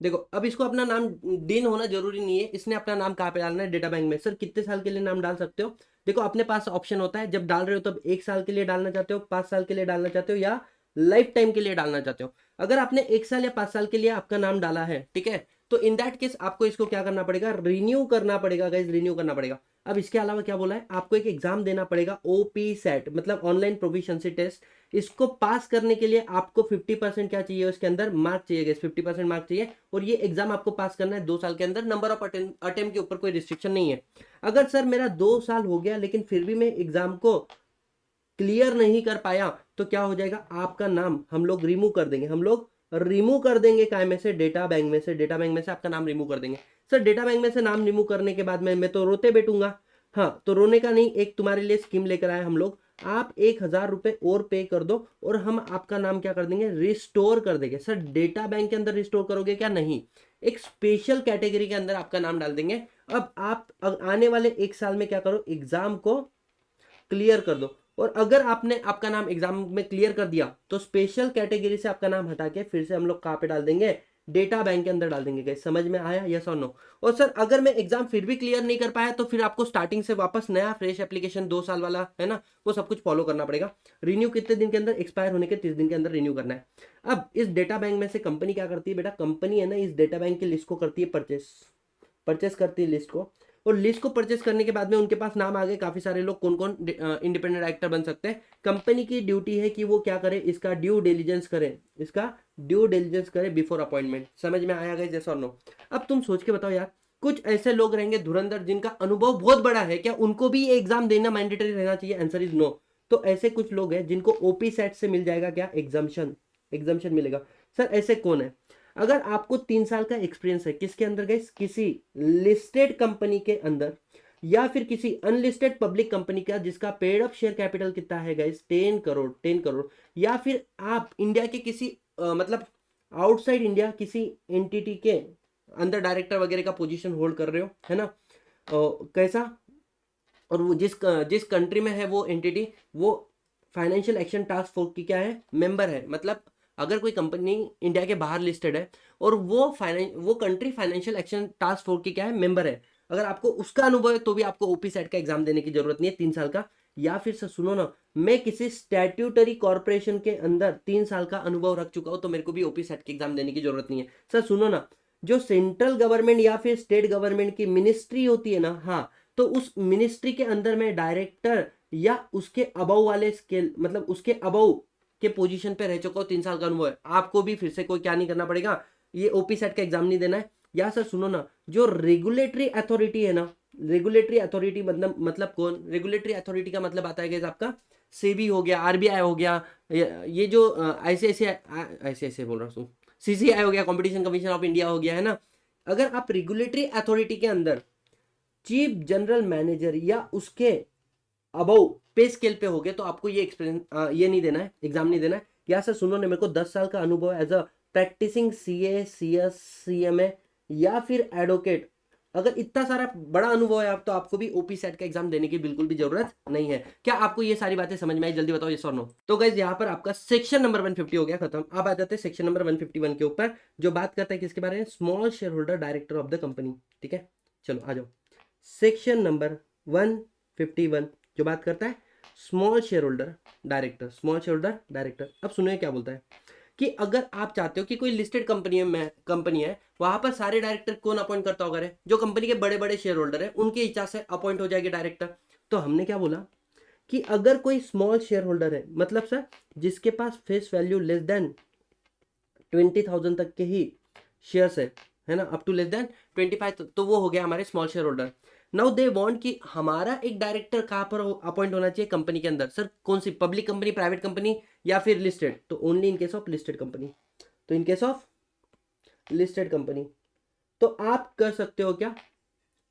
देखो अब इसको अपना नाम डीन होना जरूरी नहीं है, इसने अपना नाम कहाँ पे डालना है, डेटा बैंक में। सर कितने साल के लिए नाम डाल सकते हो, देखो अपने पास ऑप्शन होता है, जब डाल रहे हो तब 1 साल के लिए डालना चाहते हो, 5 साल के लिए डालना चाहते हो, या लाइफ टाइम के लिए डालना चाहते हो। अगर आपने 1 साल या 5 साल के लिए आपका नाम डाला है, ठीक है, तो इन दैट केस आपको इसको क्या करना पड़ेगा, रिन्यू करना पड़ेगा गाइस, रिन्यू करना पड़ेगा। अब इसके अलावा क्या बोला है, आपको एक एग्जाम देना पड़ेगा, ओपी सेट मतलब ऑनलाइन प्रोफिशिएंसी टेस्ट। इसको पास करने के लिए आपको 50% क्या चाहिए, उसके अंदर मार्क चाहिए गाइस, 50% मार्क चाहिए, और ये एग्जाम आपको पास करना है 2 साल के अंदर, नंबर ऑफ अटेम्प्ट के ऊपर कोई रिस्ट्रिक्शन नहीं है। अगर सर मेरा 2 साल हो गया लेकिन फिर भी मैं एग्जाम को क्लियर नहीं कर पाया, तो क्या हो जाएगा, आपका नाम हम लोग रिमूव कर देंगे, हम लोग रिमूव कर देंगे काय में से, डेटा बैंक में से, डेटा बैंक में से आपका नाम रिमूव कर देंगे। सर डेटा बैंक में से नाम रिमूव करने के बाद में मैं तो रोते बैठूंगा, हाँ तो रोने का नहीं, एक तुम्हारे लिए स्कीम लेकर आए हम लोग, आप 1,000 रुपए और पे कर दो और हम आपका नाम क्या कर देंगे, रिस्टोर कर देंगे। सर डेटा बैंक के अंदर रिस्टोर करोगे क्या, नहीं, एक स्पेशल कैटेगरी के अंदर आपका नाम डाल देंगे। अब आप आने वाले 1 साल में क्या करो, एग्जाम को क्लियर कर दो, और अगर आपने आपका नाम एग्जाम में क्लियर कर दिया तो स्पेशल कैटेगरी से आपका नाम हटा के फिर से हम लोग कहाँ पे डाल देंगे, डेटा बैंक के अंदर डाल देंगे। गाइस समझ में आया, यस और नो। और सर अगर मैं एग्जाम फिर भी क्लियर नहीं कर पाया, तो फिर आपको स्टार्टिंग से वापस नया फ्रेश एप्लीकेशन 2 साल वाला है ना, वो सब कुछ फॉलो करना पड़ेगा। रिन्यू कितने दिन के अंदर, एक्सपायर होने के 30 दिन के अंदर रिन्यू करना है। अब इस डेटा बैंक में से कंपनी क्या करती है बेटा, कंपनी है ना इस डेटा बैंक की लिस्ट को करती है परचेस करती है लिस्ट को, और लिस्ट को परचेस करने के बाद में उनके पास नाम आ गए काफी सारे लोग, कौन कौन इंडिपेंडेंट डायरेक्टर बन सकते हैं। कंपनी की ड्यूटी है कि वो क्या करे, इसका ड्यू डिलीजेंस करे बिफोर अपॉइंटमेंट। समझ में आया गया, जैसा और नो। अब तुम सोच के बताओ यार, कुछ ऐसे लोग रहेंगे धुरंधर जिनका अनुभव बहुत बड़ा है, क्या उनको भी ये एग्जाम देना मैंडेटरी रहना चाहिए, आंसर इज नो। तो ऐसे कुछ लोग हैं जिनको ओपी सेट से मिल जाएगा क्या, एग्जाम्शन मिलेगा। सर ऐसे कौन है, अगर आपको 3 साल का एक्सपीरियंस है, किसके अंदर गए, किसी लिस्टेड कंपनी के अंदर, या फिर किसी अनलिस्टेड पब्लिक कंपनी का जिसका पेड अप शेयर कैपिटल कितना है गाइस, 10 करोड़, या फिर आप इंडिया के किसी मतलब आउटसाइड इंडिया किसी एंटिटी के अंदर डायरेक्टर वगैरह का पोजीशन होल्ड कर रहे हो, है ना, कैसा, और वो जिस कंट्री में है वो एंटिटी, वो फाइनेंशियल एक्शन टास्क फोर्स की क्या है, मेंबर है। मतलब अगर कोई कंपनी इंडिया के बाहर लिस्टेड है और वो country financial action task force की क्या है, मेंबर है, अगर आपको उसका अनुभव है तो भी आपको ओपी सेट का एग्जाम देने की जरूरत नहीं है 3 साल का। या फिर सर सुनो ना, मैं किसी स्टैट्यूटरी कॉर्पोरेशन के अंदर 3 साल का अनुभव रख चुका हूं, तो मेरे को भी ओपी सेट के एग्जाम देने की जरूरत नहीं है। सर सुनो ना, जो सेंट्रल गवर्नमेंट या फिर स्टेट गवर्नमेंट की मिनिस्ट्री होती है ना, हाँ, तो उस मिनिस्ट्री के अंदर में डायरेक्टर या उसके अबव वाले स्केल, मतलब उसके अबव के पोजीशन पे रह चुका हो, 3 साल का अनुभव है, आपको भी फिर से कोई क्या नहीं करना पड़ेगा, ये ओपी सेट का एग्जाम नहीं देना है। या सर सुनो ना, जो रेगुलेटरी अथॉरिटी है ना, रेगुलेटरी अथॉरिटी मतलब कौन? रेगुलेटरी अथॉरिटी का मतलब आता है कि आपका सेबी हो गया, आरबीआई हो गया, ये जो आईसीआईसीआई बोल रहा हूँ, सीसीआई हो गया, कंपटीशन कमीशन ऑफ इंडिया हो गया, है ना। अगर आप रेगुलेटरी अथॉरिटी के अंदर चीफ जनरल मैनेजर या उसके अबव पे स्केल पे हो गए तो आपको ये एक्सपीरियंस ये नहीं देना है, एग्जाम नहीं देना है। या सर सुनो ने, मेरे को 10 साल का अनुभव as a practising CA, CS, CMA या फिर एडवोकेट, अगर इतना सारा बड़ा अनुभव है आप, तो आपको भी ओपी सेट का एग्जाम देने की बिल्कुल भी जरूरत नहीं है। क्या आपको ये सारी बातें समझ में आई? जल्दी बताओ यस और नो। तो गाइज यहाँ पर आपका सेक्शन नंबर 150 हो गया खत्म। अब आ जाते हैं सेक्शन नंबर 151 के ऊपर, जो बात करता है किसके बारे में? Small share holder director of the company. ठीक है, चलो आ जाओ। सेक्शन नंबर 151 जो बात करता है small share holder director, small share holder director. अब सुनिए क्या बोलता है कि अगर आप चाहते हो कि कोई लिस्टेड कंपनी है वहां पर सारे डायरेक्टर कौन अपॉइंट करता होगा रे? जो कंपनी के बड़े बड़े शेयर होल्डर है उनके इच्छा से अपॉइंट हो जाएंगे डायरेक्टर। तो हमने क्या बोला कि अगर कोई स्मॉल शेयर होल्डर है, मतलब सर जिसके पास फेस वैल्यू लेस देन 20,000 तक के ही शेयर्स है ना, अप टू लेस देन 25, तो वो हो गया हमारे small share holder. Now they want कि हमारा एक डायरेक्टर कहाँ पर अपॉइंट होना चाहिए कंपनी के अंदर? सर कौन सी? पब्लिक कंपनी, प्राइवेट कंपनी या फिर लिस्टेड? तो only in case of listed company. तो in case of listed company तो आप कर सकते हो क्या?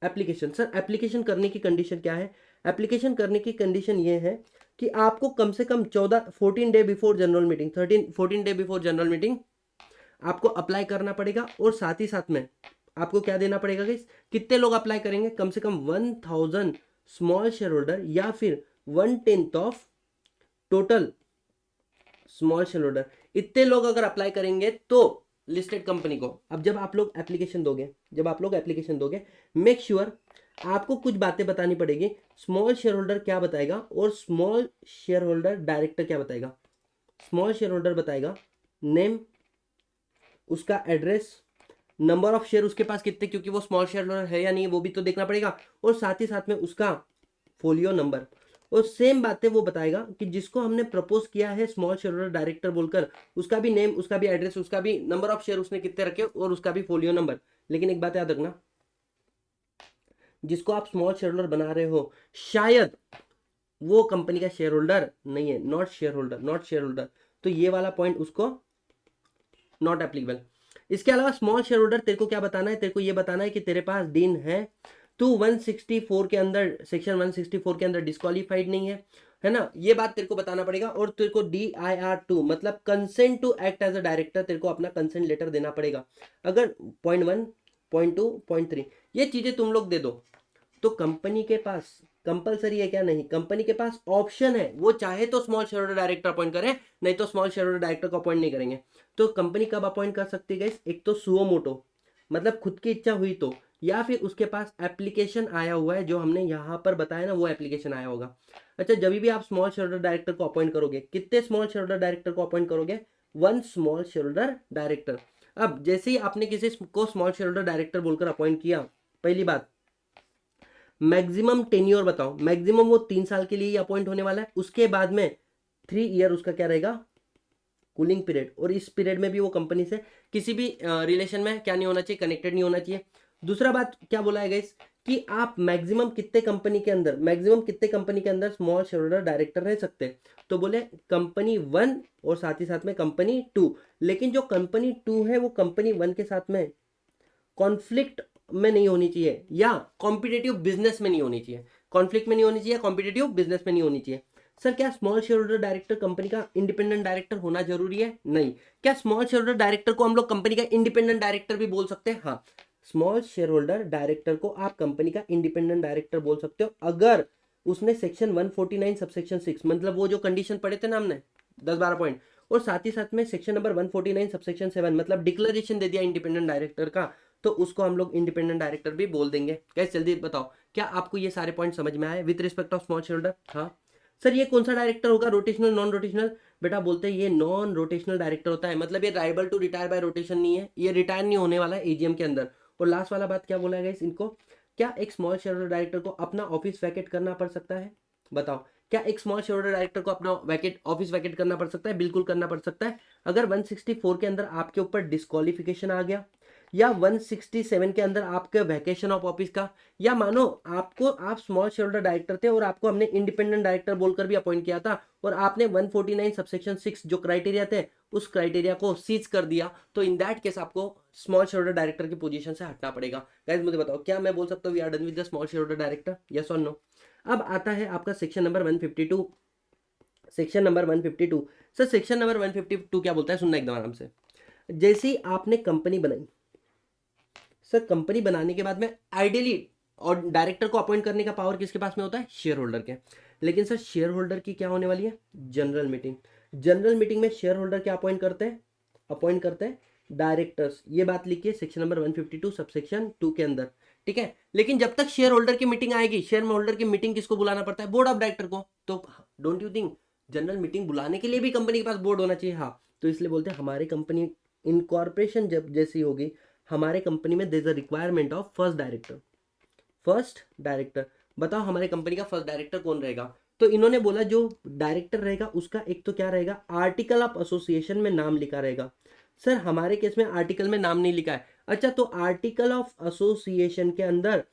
एप्लीकेशन। सर एप्लीकेशन करने की कंडीशन क्या है? एप्लीकेशन करने की कंडीशन ये है कि आपको कम से कम 14 day before general meeting, 14 day before general meeting आपको अप्लाई करना पड़ेगा। और साथ ही साथ में आपको क्या देना पड़ेगा गाइस? कितने लोग अप्लाई करेंगे? कम से कम 1000 स्मॉल शेयर होल्डर या फिर 1/10 of total small share holder, इतने लोग अगर अप्लाई करेंगे तो लिस्टेड कंपनी को। अब जब आप लोग एप्लीकेशन दोगे, मेक श्योर आपको कुछ बातें बतानी पड़ेगी। स्मॉल शेयर होल्डर क्या बताएगा और स्मॉल शेयर होल्डर डायरेक्टर क्या बताएगा? स्मॉल शेयर होल्डर बताएगा नेम, उसका एड्रेस, नंबर ऑफ शेयर उसके पास कितने, क्योंकि वो स्मॉल शेयर होल्डर है या नहीं वो भी तो देखना पड़ेगा, और साथ ही साथ में उसका फोलियो नंबर। और सेम बातें वो बताएगा कि जिसको हमने प्रपोज किया है स्मॉल शेयर होल्डर डायरेक्टर बोलकर, उसका भी नेम, उसका भी एड्रेस, उसका भी नंबर ऑफ शेयर उसने कितने रखे और उसका भी फोलियो नंबर। लेकिन एक बात याद रखना, जिसको आप स्मॉल शेयर होल्डर बना रहे हो शायद वो कंपनी का शेयर होल्डर नहीं है, नॉट शेयर होल्डर, तो ये वाला पॉइंट उसको नॉट एप्लीकेबल। इसके अलावा स्मॉल शेयर होल्डर तेरे को क्या बताना है? तेरे को ये बताना है कि तेरे पास दिन है, तू 164 के अंदर, सेक्शन 164 के अंदर डिस्क्वालीफाइड नहीं है ना, ये बात तेरे को बताना पड़ेगा। और तेरे को DIR2 मतलब consent to act as a director, तेरे को अपना कंसेंट लेटर देना पड़ेगा। अगर पॉइंट 1, पॉइंट 2, पॉइंट 3 ये चीजें तुम लोग दे दो तो कंपनी के पास कंपलसरी है क्या? नहीं, कंपनी के पास ऑप्शन है, वो चाहे तो small share holder director appoint करें, नहीं तो स्मॉल शेयर होल्डर डायरेक्टर को अपॉइंट नहीं करेंगे। तो कंपनी कब अपॉइंट कर सकती है गाइस? एक तो सुओ मोटो मतलब खुद की इच्छा हुई तो, या फिर उसके पास एप्लीकेशन आया हुआ है जो हमने यहाँ पर बताया ना, वो एप्लीकेशन आया होगा। अच्छा, जब भी आप स्मॉल शेयर होल्डर डायरेक्टर को अपॉइंट करोगे, कितने स्मॉल शेयर होल्डर डायरेक्टर को अपॉइंट करोगे? 1 स्मॉल शेयर होल्डर डायरेक्टर। अब जैसे ही आपने किसी को स्मॉल शेयर होल्डर डायरेक्टर बोलकर अपॉइंट किया, पहली बात मैक्सिमम टेन्योर बताओ, मैक्सिमम वो 3 साल के लिए अपॉइंट होने वाला है, उसके बाद में 3 ईयर उसका क्या रहेगा? Cooling period. और इस पीरियड में भी वो कंपनी से किसी भी रिलेशन में क्या नहीं होना चाहिए? कनेक्टेड नहीं होना चाहिए। दूसरा बात क्या बोला है गाइस कि आप मैक्सिमम कितने कंपनी के अंदर स्मॉल शेयर होल्डर डायरेक्टर रह सकते हैं? तो बोले कंपनी 1 और साथ ही साथ में कंपनी 2। लेकिन जो कंपनी 2 है वो कंपनी 1 के साथ में कॉन्फ्लिक्ट में नहीं होनी चाहिए या कॉम्पिटेटिव बिजनेस में नहीं होनी चाहिए। कॉन्फ्लिक्ट में नहीं होनी चाहिए, कॉम्पिटेटिव बिजनेस में नहीं होनी चाहिए। सर क्या small share holder director company का इंडिपेंडेंट डायरेक्टर होना जरूरी है? नहीं। क्या स्मॉल शेयर होल्डर डायरेक्टर को हम लोग कंपनी का इंडिपेंडेंट डायरेक्टर भी बोल सकते हैं? हाँ, स्मॉल शेयर होल्डर डायरेक्टर को आप कंपनी का इंडिपेंडेंट डायरेक्टर बोल सकते हो अगर उसने सेक्शन 149 सबसेक्शन 6 मतलब वो जो कंडीशन पढ़े थे ना हमने 10-12 पॉइंट, और साथ ही साथ में सेक्शन नंबर 149 सबसेक्शन 7 मतलब डिक्लेरेशन दे दिया इंडिपेंडेंट डायरेक्टर का, तो उसको हम लोग इंडिपेंडेंट डायरेक्टर भी बोल देंगे। कैसे? जल्दी बताओ, क्या आपको ये सारे पॉइंट समझ में आए with respect of small share holder? हाँ सर, ये कौन सा डायरेक्टर होगा, रोटेशनल नॉन रोटेशनल? बेटा बोलते हैं ये नॉन रोटेशनल डायरेक्टर होता है, मतलब ये liable to retire by rotation नहीं है, ये रिटायर नहीं होने वाला है एजीएम के अंदर। और लास्ट वाला बात क्या बोला है गाइस इनको, क्या एक स्मॉल शेयर होल्डर डायरेक्टर को अपना ऑफिस वैकेट करना पड़ सकता है? बताओ, क्या एक स्मॉल शेयर होल्डर डायरेक्टर को अपना ऑफिस वैकेट करना पड़ सकता है? बिल्कुल करना पड़ सकता है। अगर 164 के अंदर आपके ऊपर डिस्क्वालिफिकेशन आ गया या 167 के अंदर आपके वैकेशन ऑफ ऑफिस का, या मानो आप स्मॉल शेयर होल्डर डायरेक्टर थे और आपको हमने इंडिपेंडेंट डायरेक्टर बोलकर भी अपॉइंट किया था और आपने 149 सबसेक्शन 6 जो क्राइटेरिया थे उस क्राइटेरिया को सीज कर दिया, तो इन दैट केस आपको स्मॉल शेयर होल्डर डायरेक्टर की पोजीशन से हटना पड़ेगा। गाइस मुझे बताओ, क्या मैं बोल सकता हूँ we are done with the small share holder director, yes और नो? अब आता है आपका section number 152। Section number 152, sir section number 152 क्या बोलता है, सुनना एकदम आराम से। जैसे ही आपने कंपनी बनाई, सर कंपनी बनाने के बाद में आइडियली और डायरेक्टर को अपॉइंट करने का पावर किसके पास में होता है, शेयर होल्डर के। लेकिन सर शेयर होल्डर की क्या होने वाली है, जनरल मीटिंग। जनरल मीटिंग में शेयर होल्डर क्या अपॉइंट करते हैं डायरेक्टर्स। ये बात लिखिए सेक्शन नंबर 152 सबसेक्शन 2 के अंदर, ठीक है। लेकिन जब तक शेयर होल्डर की मीटिंग आएगी, शेयर होल्डर की मीटिंग किसको बुलाना पड़ता है, बोर्ड ऑफ डायरेक्टर को। तो don't you think general meeting बुलाने के लिए भी कंपनी के पास बोर्ड होना चाहिए? हाँ, तो इसलिए बोलते हैं हमारी कंपनी इनकॉर्पोरेशन जब जैसी होगी, हमारे कंपनी में there is a requirement of first director. First director, बताओ हमारे कंपनी का फर्स्ट डायरेक्टर कौन रहेगा? तो इन्होंने बोला जो डायरेक्टर रहेगा उसका एक तो क्या रहेगा, आर्टिकल ऑफ एसोसिएशन में नाम लिखा रहेगा। सर हमारे केस में आर्टिकल में नाम नहीं लिखा है। अच्छा, तो आर्टिकल ऑफ एसोसिएशन के अंदर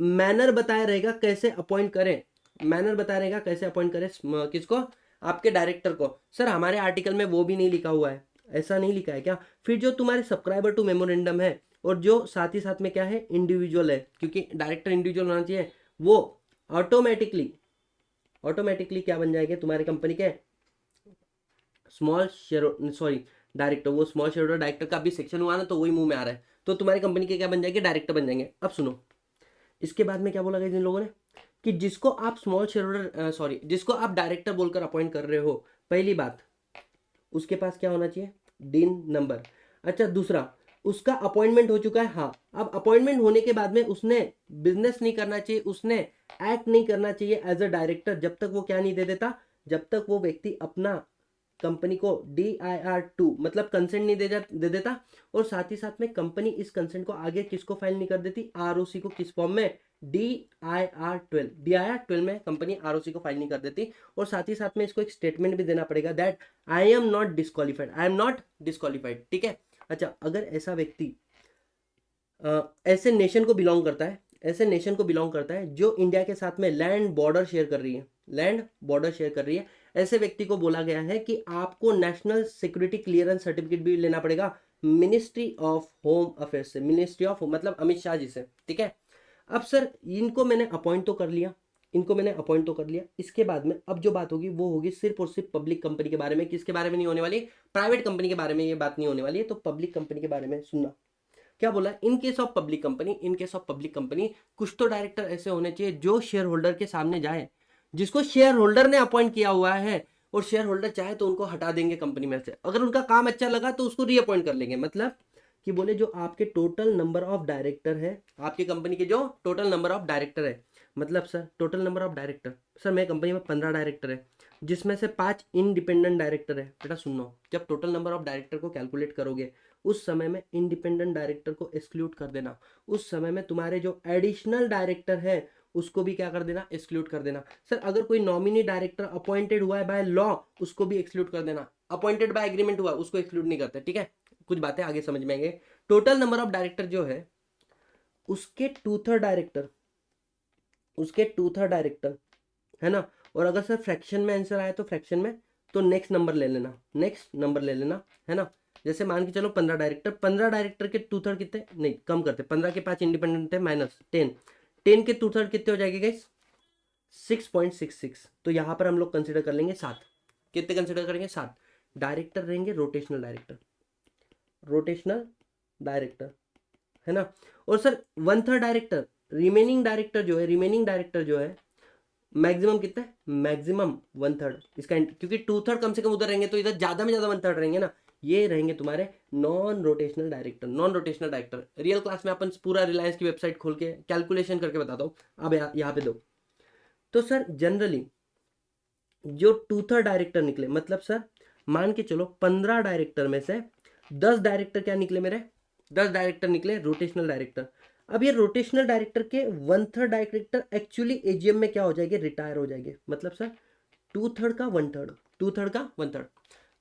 मैनर बताया रहेगा कैसे अपॉइंट करें, मैनर बताया रहेगा कैसे अपॉइंट करें किसको, आपके डायरेक्टर को। सर हमारे आर्टिकल में वो भी नहीं लिखा हुआ है, ऐसा नहीं लिखा है क्या? फिर जो तुम्हारे सब्सक्राइबर टू मेमोरेंडम है और जो साथ ही साथ में क्या है, इंडिविजुअल है, क्योंकि डायरेक्टर इंडिविजुअल होना चाहिए, वो ऑटोमेटिकली क्या बन जाएंगे तुम्हारे कंपनी के स्मॉल शेयर, सॉरी डायरेक्टर। वो स्मॉल शेयर होल्डर डायरेक्टर का भी सेक्शन हुआ ना, तो वही मुंह में आ रहा है। तो तुम्हारी कंपनी के क्या बन जाएंगे, डायरेक्टर बन जाएंगे। अब सुनो, इसके बाद में क्या बोला गया जिन लोगों ने, कि जिसको आप स्मॉल शेयर होल्डर सॉरी जिसको आप डायरेक्टर बोलकर अपॉइंट कर रहे हो, पहली बात उसके पास क्या होना चाहिए, डीन नंबर। अच्छा, दूसरा उसका अपॉइंटमेंट हो चुका है, हाँ। अब अपॉइंटमेंट होने के बाद में उसने बिजनेस नहीं करना चाहिए, उसने एक्ट नहीं करना चाहिए एज अ डायरेक्टर, जब तक वो क्या नहीं दे देता, जब तक वो व्यक्ति अपना कंपनी को DIR2 मतलब कंसेंट नहीं दे देता। और साथ ही साथ में कंपनी इस कंसेंट को आगे किसको फाइल नहीं कर देती, ROC को। किस फॉर्म में, DIR12 में कंपनी ROC को फाइल नहीं कर देती। और साथ ही साथ में इसको एक स्टेटमेंट भी देना पड़ेगा that I am not disqualified, ठीक है। अच्छा, अगर ऐसा व्यक्ति ऐसे नेशन को बिलोंग करता है, जो इंडिया के साथ में लैंड बॉर्डर शेयर कर रही है, ऐसे व्यक्ति को बोला गया है कि आपको नेशनल सिक्योरिटी क्लियरेंस सर्टिफिकेट भी लेना पड़ेगा मिनिस्ट्री ऑफ होम अफेयर्स से, मिनिस्ट्री ऑफ मतलब अमित शाह जी से, ठीक है। अब सर इनको मैंने अपॉइंट तो कर लिया, इसके बाद में अब जो बात होगी वो होगी सिर्फ और सिर्फ पब्लिक कंपनी के बारे में। किसके बारे में नहीं होने वाली, प्राइवेट कंपनी के बारे में ये बात नहीं होने वाली है। तो पब्लिक कंपनी के बारे में सुनना, क्या बोला, इन केस ऑफ पब्लिक कंपनी कुछ तो डायरेक्टर ऐसे होने चाहिए जो शेयर होल्डर के सामने जाए, जिसको शेयर होल्डर ने अपॉइंट किया हुआ है, और शेयर होल्डर चाहे तो उनको हटा देंगे कंपनी में से, अगर उनका काम अच्छा लगा तो उसको रीअपॉइंट कर लेंगे। मतलब कि बोले जो आपके टोटल नंबर ऑफ डायरेक्टर है, आपकी कंपनी के जो टोटल नंबर ऑफ डायरेक्टर है, मतलब sir total number of director, sir मेरी कंपनी में 15 डायरेक्टर है, जिसमें से 5 इंडिपेंडेंट डायरेक्टर है। बेटा सुनो, जब टोटल नंबर ऑफ डायरेक्टर को कैलकुलेट करोगे उस समय में इंडिपेंडेंट डायरेक्टर को एक्सक्लूड कर देना, उस समय में तुम्हारे जो एडिशनल डायरेक्टर है उसको भी क्या कर देना, एक्सक्लूड कर देना। सर अगर कोई नॉमिनी डायरेक्टर अपॉइंटेड हुआ है बाय लॉ, उसको भी एक्सक्लूड कर देना। अपॉइंटेड बाय एग्रीमेंट हुआ उसको एक्सक्लूड नहीं करते, ठीक है। कुछ बातें आगे समझ में आएंगे। टोटल नंबर ऑफ डायरेक्टर जो है उसके टू थर्ड डायरेक्टर है ना। और अगर सर फ्रैक्शन में आंसर आया तो फ्रैक्शन में तो नेक्स्ट नंबर ले लेना, है ना। जैसे मान के चलो 15 डायरेक्टर के टू थर्ड कितने, नहीं कम करते, 15 के 5 इंडिपेंडेंट है माइनस 10 के टू थर्ड कितने हो जाएंगे गाइस, 6.66। तो यहाँ पर हम लोग कंसिडर कर लेंगे 7। कितने कंसिडर करेंगे, 7 डायरेक्टर रहेंगे, रोटेशनल डायरेक्टर, है ना। और सर 1/3 डायरेक्टर, रिमेनिंग डायरेक्टर जो है मैक्सिमम कितना है, मैक्सिमम 1/3 इसका, क्योंकि 2/3 कम से कम उधर रहेंगे तो इधर ज्यादा में ज्यादा 1/3 रहेंगे ना। ये रहेंगे तुम्हारे non rotational director. Real class में अपन पूरा रिलायंस की वेबसाइट खोल के कैलकुलेशन करके बताता हूँ। अब यहाँ पे दो, तो सर जनरली जो 2/3 डायरेक्टर निकले, मतलब सर मान के चलो 15 डायरेक्टर में से 10 डायरेक्टर क्या निकले मेरे, 10 डायरेक्टर निकले रोटेशनल डायरेक्टर। अब ये रोटेशनल डायरेक्टर के 1/3 डायरेक्टर एक्चुअली AGM में क्या हो जाएंगे, रिटायर हो जाएंगे। मतलब सर 2/3 का 1/3।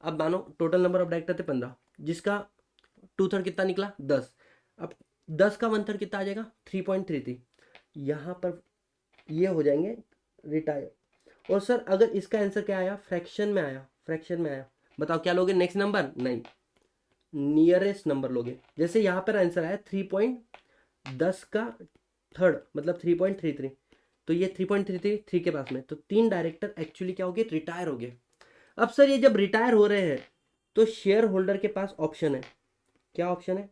अब मानो टोटल नंबर ऑफ डायरेक्टर थे 15, जिसका 2/3 कितना निकला, 10। अब 10 का 1/3 कितना आ जाएगा 3.33, यहाँ पर ये हो जाएंगे रिटायर। और सर अगर इसका आंसर क्या आया, फ्रैक्शन में आया, फ्रैक्शन में आया, बताओ क्या लोगे, नेक्स्ट नंबर नहीं, नियरेस्ट नंबर लोगे। जैसे यहाँ पर आंसर आया 3.10 का थर्ड मतलब 3.33, तो ये 3.33 के पास में, तो 3 डायरेक्टर एक्चुअली क्या हो गए, रिटायर हो गए। अब सर ये जब रिटायर हो रहे हैं तो शेयर होल्डर के पास ऑप्शन है, क्या ऑप्शन है,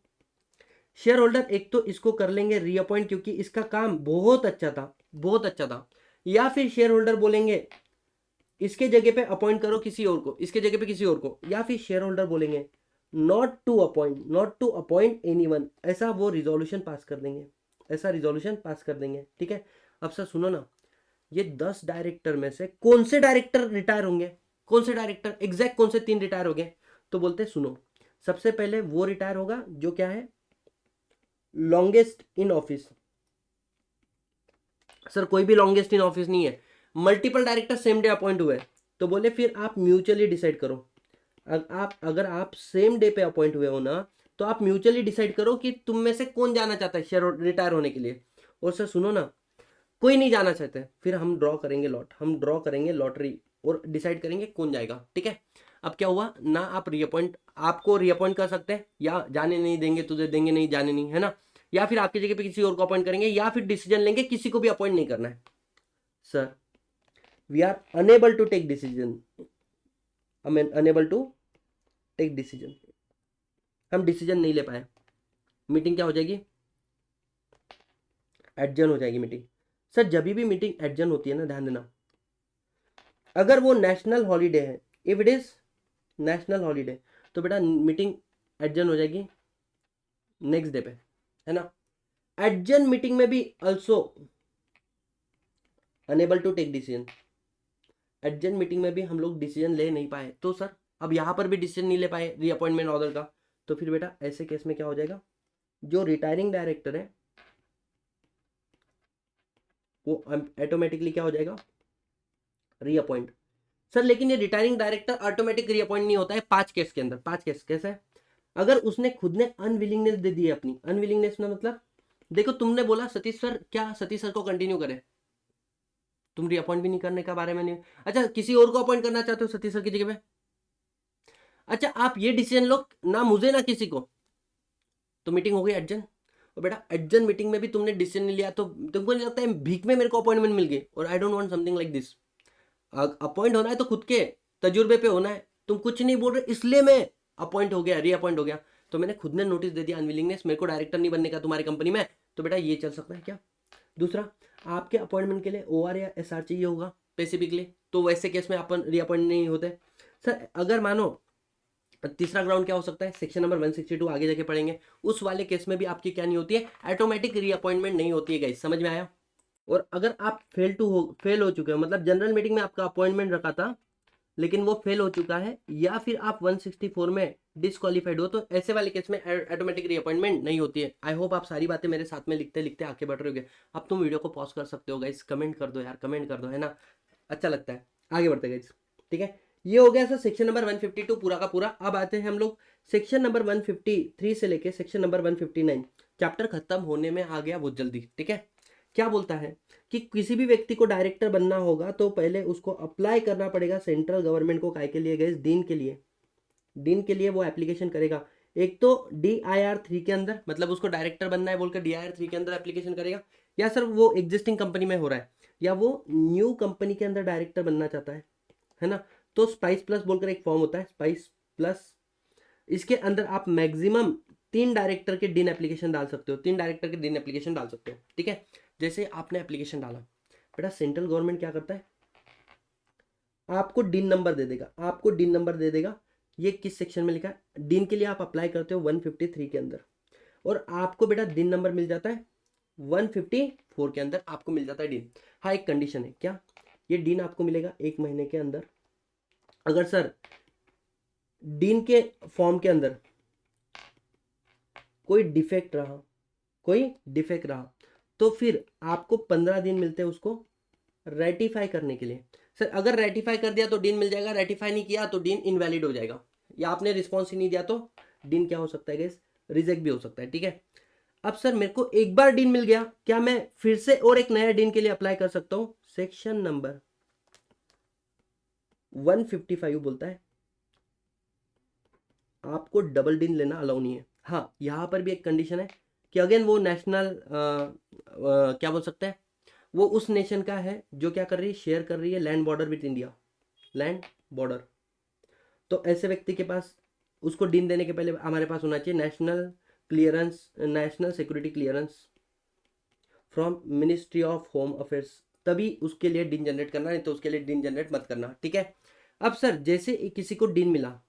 शेयर होल्डर एक तो इसको कर लेंगे रीअपॉइंट क्योंकि इसका काम बहुत अच्छा था, बहुत अच्छा था, या फिर शेयर होल्डर बोलेंगे इसके जगह पे अपॉइंट करो किसी और को, इसके जगह पे किसी और को, या फिर शेयर होल्डर बोलेंगे नॉट टू अपॉइंट एनीवन, ऐसा वो रिजोल्यूशन पास कर देंगे, ऐसा रिजोल्यूशन पास कर देंगे, ठीक है। अब सर सुनो ना, ये 10 डायरेक्टर में से कौन से डायरेक्टर रिटायर होंगे, कौन से डायरेक्टर एग्जैक्ट कौन से 3 रिटायर हो गए, तो बोलते सुनो, सबसे पहले वो रिटायर होगा जो क्या है, लॉन्गेस्ट इन ऑफिस। सर कोई भी लॉन्गेस्ट इन ऑफिस नहीं है, multiple director same day appoint हुए, तो बोले फिर आप म्यूचुअली डिसाइड करो, अगर आप सेम डे पे अपॉइंट हुए हो ना, तो आप म्यूचुअली डिसाइड करो कि तुम में से कौन जाना चाहता है शेयर रिटायर होने के लिए। और सर सुनो ना, कोई नहीं जाना चाहते, फिर हम ड्रॉ करेंगे हम ड्रॉ करेंगे लॉटरी और डिसाइड करेंगे कौन जाएगा, ठीक है। अब क्या हुआ ना, आप रीअपॉइंट, आपको रीअपॉइंट कर सकते हैं, या जाने नहीं देंगे तुझे, देंगे नहीं जाने नहीं, है ना, या फिर आपकी जगह पे किसी और को अपॉइंट करेंगे, या फिर डिसीजन लेंगे किसी को भी अपॉइंट नहीं करना है। Sir we are unable to take decision, unable to take decision, हम डिसीजन नहीं ले पाए, मीटिंग क्या हो जाएगी, एडजर्न हो जाएगी मीटिंग। सर जब भी मीटिंग एडजर्न होती है ना, ध्यान देना, अगर वो नेशनल हॉलीडे है, if it is national holiday, तो बेटा मीटिंग एडजर्न हो जाएगी नेक्स्ट डे पे, है ना। एडजर्न मीटिंग में भी also unable to take decision, adjourn meeting में भी हम लोग डिसीजन ले नहीं पाए, तो सर अब यहां पर भी डिसीजन नहीं ले पाए रीअपॉइंटमेंट ऑर्डर का, तो फिर बेटा ऐसे केस में क्या हो जाएगा, जो रिटायरिंग डायरेक्टर है वो ऑटोमेटिकली क्या हो जाएगा, रीअपॉइंट। सर लेकिन ये रिटायरिंग डायरेक्टर ऑटोमेटिक रीअपॉइंट नहीं होता है, 5 केस के अंदर, 5 केस कैसे है, अगर उसने खुद ने अनविलिंगनेस दे दी है अपनी, अनविलिंगनेस में मतलब देखो तुमने बोला सतीश सर, क्या सतीश सर को कंटिन्यू करें, तुम रीअपॉइंट भी नहीं करने का बारे में नहीं, अच्छा किसी और को अपॉइंट करना चाहते हो सतीश सर की जगह पे, अच्छा आप ये डिसीजन लो ना मुझे ना किसी को, तो मीटिंग हो गई एडजन। और बेटा एडजन मीटिंग में भी तुमने डिसीजन नहीं लिया, तो तुमको नहीं लगता है भीख में मेरे को अपॉइंटमेंट मिल गई, और I don't want something like this. Appoint होना है तो खुद के तजुर्बे पे होना है, तुम कुछ नहीं बोल रहे इसलिए मैं अपॉइंट हो गया, रीअपॉइंट हो गया, तो मैंने खुद ने नोटिस दे दिया अनविलिंगनेस, मेरे को डायरेक्टर नहीं बनने का तुम्हारी कंपनी में, तो बेटा ये चल सकता है क्या। दूसरा, आपके अपॉइंटमेंट के लिए OR या SR चाहिए होगा स्पेसिफिकली, तो वैसे केस में अपन रीअपॉइंट नहीं होते। सर अगर मानो तीसरा ग्राउंड क्या हो सकता है, सेक्शन नंबर 162 आगे जाके पढ़ेंगे, उस वाले केस में भी आपकी क्या नहीं होती है, ऑटोमेटिक रीअपॉइंटमेंट नहीं होती है गाइस, समझ में आया। और अगर आप फेल हो चुके हो, मतलब जनरल मीटिंग में आपका अपॉइंटमेंट रखा था लेकिन वो फेल हो चुका है, या फिर आप 164 में डिसक्वालीफाइड हो, तो ऐसे वाले केस में ऑटोमेटिक रीअपॉइंटमेंट नहीं होती है। आई होप आप सारी बातें मेरे साथ में लिखते लिखते आगे बढ़ रहे होगे। अब तुम वीडियो को पॉज कर सकते हो गाइस, कमेंट कर दो यार, कमेंट कर दो, है ना, अच्छा लगता है, आगे बढ़ते गाइस, ठीक है। ये हो गया सर सेक्शन नंबर 152 पूरा का पूरा। अब आते हैं हम लोग सेक्शन नंबर 153 से लेके सेक्शन नंबर 159, चैप्टर खत्म होने में आ गया बहुत जल्दी, ठीक है। क्या बोलता है कि किसी भी व्यक्ति को डायरेक्टर बनना होगा तो पहले उसको अप्लाई करना पड़ेगा सेंट्रल गवर्नमेंट को, काय के लिए गए, डीन के लिए वो एप्लीकेशन करेगा, एक तो DIR3 के अंदर, मतलब उसको डायरेक्टर बनना है बोलकर DIR3 के अंदर एप्लीकेशन करेगा, या सर वो एग्जिस्टिंग कंपनी में हो रहा है, या वो न्यू कंपनी के अंदर डायरेक्टर बनना चाहता है ना, तो स्पाइस प्लस बोलकर एक फॉर्म होता है, स्पाइस प्लस, इसके अंदर आप मैक्सिमम 3 डायरेक्टर के डीन एप्लीकेशन डाल सकते हो, 3 डायरेक्टर के डीन एप्लीकेशन डाल सकते हो, ठीक है। जैसे आपने एप्लीकेशन डाला, बेटा सेंट्रल गवर्नमेंट क्या करता है, आपको डीन नंबर दे देगा, आपको डीन नंबर दे देगा, ये किस सेक्शन में लिखा है, डीन के लिए आप अप्लाई करते हो 153 के अंदर, और आपको बेटा डीन नंबर मिल जाता है 154 के अंदर आपको मिल जाता है डीन। हाँ एक कंडीशन है, क्या, ये डीन आपको मिलेगा 1 महीने के अंदर, अगर सर डीन के फॉर्म के अंदर कोई डिफेक्ट रहा, तो फिर आपको 15 दिन मिलते हैं उसको रेटिफाई करने के लिए। सर अगर रेटिफाई कर दिया तो डीन मिल जाएगा, रेटिफाई नहीं किया तो डीन इनवैलिड हो जाएगा, या आपने रिस्पॉन्स ही नहीं दिया तो डीन क्या हो सकता है गाइस, रिजेक्ट भी हो सकता है, ठीक है। अब सर मेरे को एक बार डीन मिल गया, क्या मैं फिर से और एक नया डीन के लिए अप्लाई कर सकता हूं? सेक्शन नंबर 155 बोलता है आपको डबल डीन लेना अलाउ नहीं है। हाँ, यहां पर भी एक कंडीशन है कि अगेन वो नेशनल क्या बोल सकते हैं, वो उस नेशन का है जो क्या कर रही है, शेयर कर रही है land border with India, land border. तो ऐसे व्यक्ति के पास उसको डीन देने के पहले हमारे पास होना चाहिए national clearance, national security clearance from ministry of home affairs, तभी उसके लिए डीन जनरेट करना, नहीं तो उसके लिए डीन जनरेट मत करना, ठीक है। अब सर जैसे किसी को डीन मिला,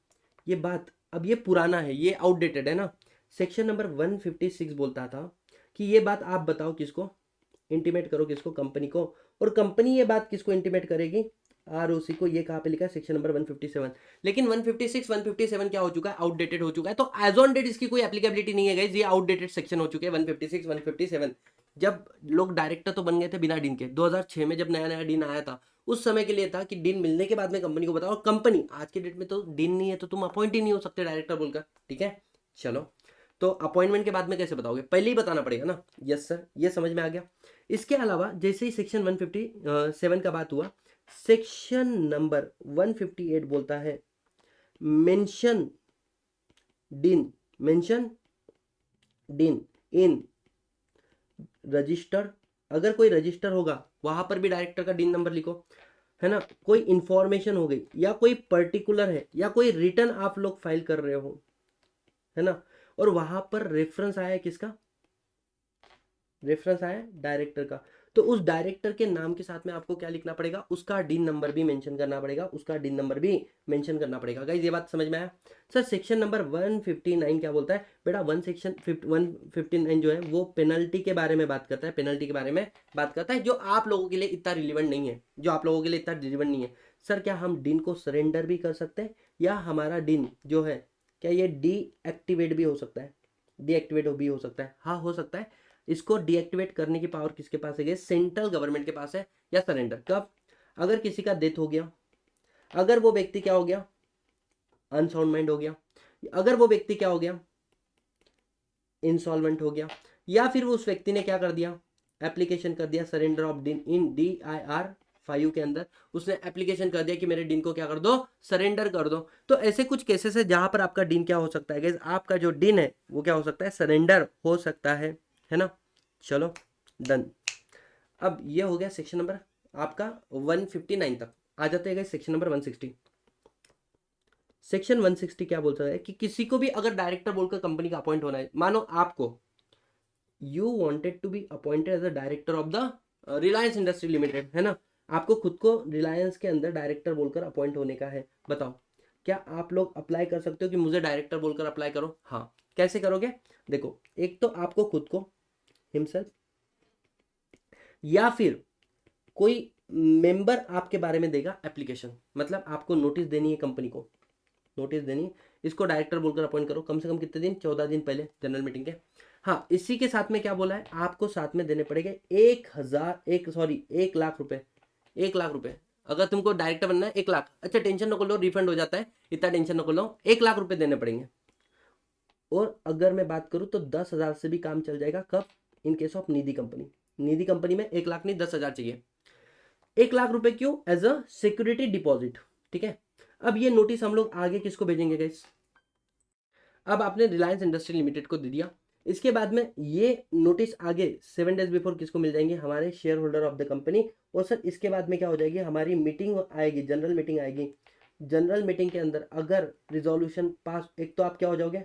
ये बात अब ये पुराना है, ये आउटडेटेड है ना। सेक्शन नंबर 156 बोलता था कि ये बात आप बताओ किसको, इंटीमेट करो किसको, कंपनी को, और कंपनी ये बात किसको इंटीमेट करेगी, आरओसी को। ये कहाँ पे लिखा है, सेक्शन नंबर 157। लेकिन 156 157 क्या हो चुका है, आउटडेटेड हो चुका है, तो एज ऑन डेट इसकी कोई एप्लीकेबिलिटी नहीं है गाइस, ये आउटडेटेड सेक्शन हो चुके हैं 156 157। जब लोग डायरेक्टर तो बन गए थे बिना डीन के, 2006 में जब नया नया डीन आया था, उस समय के लिए था कि डीन मिलने के बाद में कंपनी को बताओ, और कंपनी आज के डेट में तो डीन नहीं है तो तुम अपॉइंट ही नहीं हो सकते डायरेक्टर बोलकर, ठीक है। चलो, तो अपॉइंटमेंट के बाद में कैसे बताओगे, पहले ही बताना पड़ेगा ना। यस सर, ये समझ में आ गया। इसके अलावा जैसे ही सेक्शन 157 का बात हुआ, सेक्शन नंबर 158 बोलता है mention dean, mention dean in register. अगर कोई रजिस्टर होगा वहां पर भी डायरेक्टर का डीन नंबर लिखो, है ना। कोई इंफॉर्मेशन हो गई या कोई पर्टिकुलर है या कोई रिटर्न आप लोग फाइल कर रहे हो, है ना, और वहां पर रेफरेंस आया है किसका, रेफरेंस आया डायरेक्टर का, तो उस डायरेक्टर के नाम के साथ में आपको क्या लिखना पड़ेगा, उसका डीन नंबर भी मेंशन करना पड़ेगा, उसका डीन नंबर भी मेंशन करना पड़ेगा। गाइस ये बात समझ में आया। सर सेक्शन नंबर 159 क्या बोलता है बेटा, 159 जो है वो पेनल्टी के बारे में बात करता है, पेनल्टी के बारे में बात करता है, जो आप लोगों के लिए इतना रिलेवेंट नहीं है, जो आप लोगों के लिए इतना रिलेवेंट नहीं है। सर क्या हम डीन को सरेंडर भी कर सकते हैं, या हमारा डीन जो है क्या ये डीएक्टिवेट भी हो सकता है, डीएक्टिवेट भी हो सकता है? हाँ हो सकता है। इसको डीएक्टिवेट करने की पावर किसके पास है, सेंट्रल गवर्नमेंट के पास है। या सरेंडर कब, अगर किसी का डेथ हो गया, अगर वो व्यक्ति क्या हो गया, अनसाउंड माइंड हो गया, अगर वो व्यक्ति क्या हो गया, इंसॉल्वेंट हो गया, या फिर उस व्यक्ति ने क्या कर दिया, एप्लीकेशन कर दिया surrender of dean in DIR 5 के अंदर, उसने एप्लीकेशन कर दिया कि मेरे डीन को क्या कर दो, सरेंडर कर दो। तो ऐसे कुछ केसेस है जहां पर आपका डीन क्या हो सकता है गाइस, आपका जो डीन है वो क्या हो सकता है, सरेंडर हो सकता है ना। चलो डन। अब ये हो गया सेक्शन नंबर आपका 159 तक। आ जाते हैं सेक्शन नंबर 160। सेक्शन 160 क्या बोलता है कि किसी को भी अगर डायरेक्टर बोलकर कंपनी का अपॉइंट होना है, मानो आपको you wanted to be appointed as a director of the Reliance industry limited, है ना, आपको खुद को रिलायंस के अंदर डायरेक्टर बोलकर अपॉइंट होने का है। बताओ क्या आप लोग अप्लाई कर सकते हो कि मुझे डायरेक्टर बोलकर अप्लाई करो? हाँ, कैसे करोगे, देखो एक तो आपको खुद को हिमसेल्फ, या फिर कोई मेंबर आपके बारे में देगा एप्लीकेशन, मतलब आपको नोटिस देनी है कंपनी को, नोटिस देनी है, इसको डायरेक्टर बोलकर अपॉइंट करो, कम से कम कितने दिन, 14 दिन पहले जनरल मीटिंग के। हाँ, इसी के साथ में क्या बोला है, आपको साथ में देने पड़ेंगे 1 लाख रुपए, 1 लाख रुपए। अगर तुमको डायरेक्टर बनना है 1 लाख, अच्छा टेंशन न लो, रिफंड हो जाता है, इतना टेंशन न लो, 1 लाख रुपए देने पड़ेंगे। और अगर मैं बात करूं तो 10,000 से भी काम चल जाएगा, कब, इन case of Nidhi company, Nidhi company में 1 लाख नहीं 10,000 चाहिए। 1 लाख रुपए क्यों, एज अ सिक्योरिटी डिपॉजिट, ठीक है। अब ये नोटिस हम लोग आगे किसको भेजेंगे गाइस, अब आपने रिलायंस इंडस्ट्री लिमिटेड को दे दिया, इसके बाद में ये नोटिस आगे 7 डेज बिफोर किसको मिल जाएंगे, हमारे share holder of the company. और सर इसके बाद में क्या हो जाएगी, हमारी मीटिंग आएगी, जनरल मीटिंग आएगी, जनरल मीटिंग के अंदर अगर रिजोल्यूशन पास, एक तो आप क्या हो जाओगे,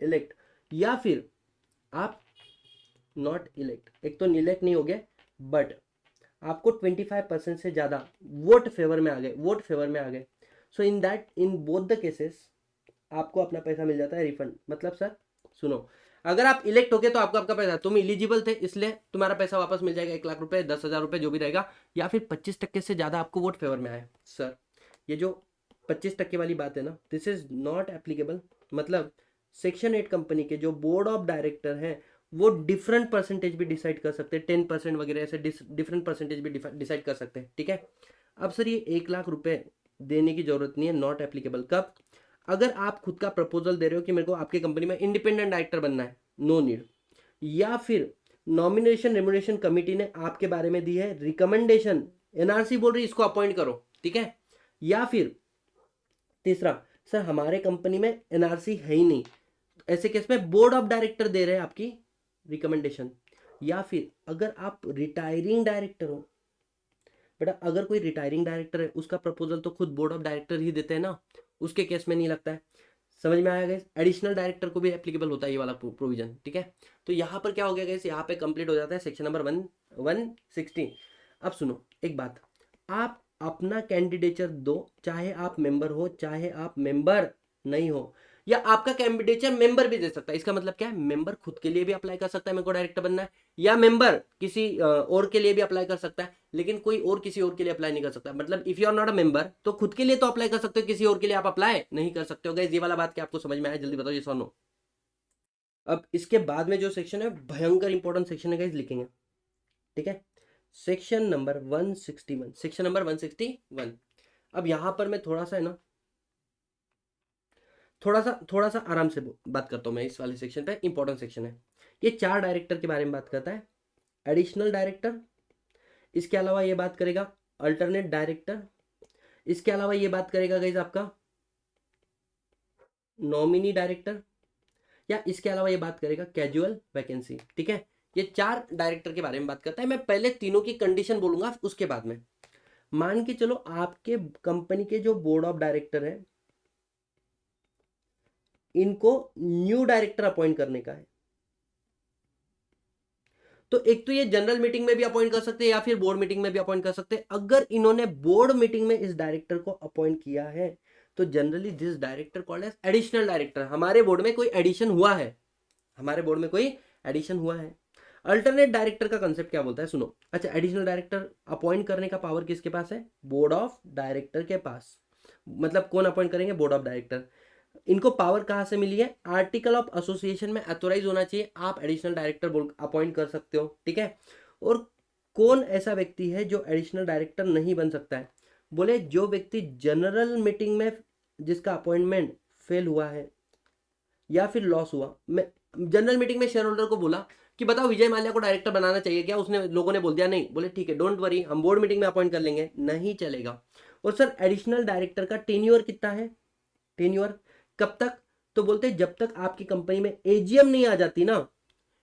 इलेक्ट, या फिर आप नॉट इलेक्ट, एक तो इलेक्ट नहीं हो गए बट आपको 25% से ज्यादा वोट फेवर में आ गए, वोट फेवर में आ गए। So in that, in both the cases आपको अपना पैसा मिल जाता है रिफंड। मतलब सर सुनो, अगर आप इलेक्ट हो गए तो आपको आपका पैसा, तुम इलिजिबल थे इसलिए तुम्हारा पैसा वापस मिल जाएगा, 1 लाख रुपए, 10,000 रुपए जो भी रहेगा, या फिर 25% से ज्यादा आपको वोट फेवर में आए। सर ये जो 25% वाली बात है ना, दिस इज नॉट एप्लीकेबल। मतलब सेक्शन 8 कंपनी के जो बोर्ड ऑफ डायरेक्टर हैं वो डिफरेंट परसेंटेज भी डिसाइड कर सकते हैं, 10% वगैरह ऐसे डिफरेंट परसेंटेज भी डिसाइड कर सकते हैं, ठीक है। अब सर ये 1 लाख रुपए देने की जरूरत नहीं है, नॉट एप्लीकेबल कब, अगर आप खुद का प्रपोजल दे रहे हो कि मेरे को आपकी कंपनी में इंडिपेंडेंट डायरेक्टर बनना है, नो नीड। या फिर नॉमिनेशन रेम्युनरेशन कमेटी ने आपके बारे में दी है रिकमेंडेशन, एनआरसी बोल रही इसको अपॉइंट करो, ठीक है। या फिर तीसरा, सर हमारे कंपनी में एनआरसी है ही नहीं, ऐसे केस में बोर्ड ऑफ डायरेक्टर दे रहे हैं आपकी रिकमेंडेशन। या फिर अगर आप रिटायरिंग डायरेक्टर हो, बेटा अगर कोई रिटायरिंग डायरेक्टर है उसका प्रपोजल तो खुद बोर्ड ऑफ डायरेक्टर ही देते हैं ना, उसके केस में नहीं लगता है। समझ में आया गाइस, एडिशनल डायरेक्टर को भी एप्लीकेबल होता है ये वाला प्रोविजन, ठीक है। तो यहाँ पर क्या हो गया गाइस, यहाँ पे कंप्लीट हो जाता है सेक्शन नंबर 116। अब सुनो एक बात, आप अपना कैंडिडेचर दो, चाहे आप मेंबर हो चाहे आप मेंबर नहीं हो, या आपका कैंडिडेचर मेंबर भी दे सकता है। इसका मतलब क्या है, मेंबर खुद के लिए भी अप्लाई कर सकता है मेरे को डायरेक्टर बनना है, या मेंबर किसी और के लिए भी अप्लाई कर सकता है, लेकिन कोई और किसी और के लिए अप्लाई नहीं कर सकता। मतलब if you are not a member तो खुद के लिए तो अप्लाई कर सकते हो, किसी और के लिए आप अप्लाई नहीं कर सकते हो। गाइस ये वाला बात क्या आपको समझ में आया, जल्दी बताओ ये सुनो। अब इसके बाद में जो सेक्शन है भयंकर इंपॉर्टेंट सेक्शन है गाइस, लिखेंगे, ठीक है। Section number 161, section number 161। अब यहां पर मैं थोड़ा सा है ना, थोड़ा सा आराम से बात करता हूं मैं इस वाले सेक्शन पे, इंपॉर्टेंट सेक्शन है। ये 4 डायरेक्टर के बारे में बात करता है, एडिशनल डायरेक्टर, इसके अलावा ये बात करेगा अल्टरनेट डायरेक्टर, इसके अलावा ये बात करेगा गाइज आपका नॉमिनी डायरेक्टर, या इसके अलावा ये बात करेगा कैजुअल वैकेंसी, ठीक है। ये 4 डायरेक्टर के बारे में बात करता है। मैं पहले तीनों की कंडीशन बोलूंगा, उसके बाद में मान के चलो आपके कंपनी के जो बोर्ड ऑफ डायरेक्टर है इनको न्यू डायरेक्टर अपॉइंट करने का है, तो एक तो ये जनरल मीटिंग में भी अपॉइंट कर सकते हैं या फिर बोर्ड मीटिंग में भी अपॉइंट कर सकते हैं। अगर इन्होंने बोर्ड मीटिंग में इस डायरेक्टर को अपॉइंट किया है तो generally this director called as additional director. हमारे बोर्ड में कोई एडिशन हुआ है, हमारे बोर्ड में कोई एडिशन हुआ है। अल्टरनेट डायरेक्टर का कंसेप्ट क्या बोलता है सुनो। अच्छा, एडिशनल डायरेक्टर अपॉइंट करने का पावर किसके पास है, बोर्ड ऑफ डायरेक्टर के पास। मतलब कौन अपॉइंट करेंगे, बोर्ड ऑफ डायरेक्टर। इनको पावर कहां से मिली है, आर्टिकल ऑफ एसोसिएशन में अथोराइज होना चाहिए, आप एडिशनल डायरेक्टर अपॉइंट कर सकते हो, ठीक है। और कौन ऐसा व्यक्ति है जो एडिशनल डायरेक्टर नहीं बन सकता है, बोले जो व्यक्ति जनरल मीटिंग में जिसका अपॉइंटमेंट फेल हुआ है या फिर लॉस हुआ। मैं जनरल मीटिंग में शेयर होल्डर को बोला कि बताओ विजय माल्या को डायरेक्टर बनाना चाहिए क्या, उसने लोगों ने बोल दिया नहीं, बोले ठीक है डोंट वरी हम बोर्ड मीटिंग में अपॉइंट कर लेंगे, नहीं चलेगा। और सर एडिशनल डायरेक्टर का टेन्योर कितना है, टेन्योर कब तक, तो बोलते हैं जब तक आपकी कंपनी में एजीएम नहीं आ जाती ना,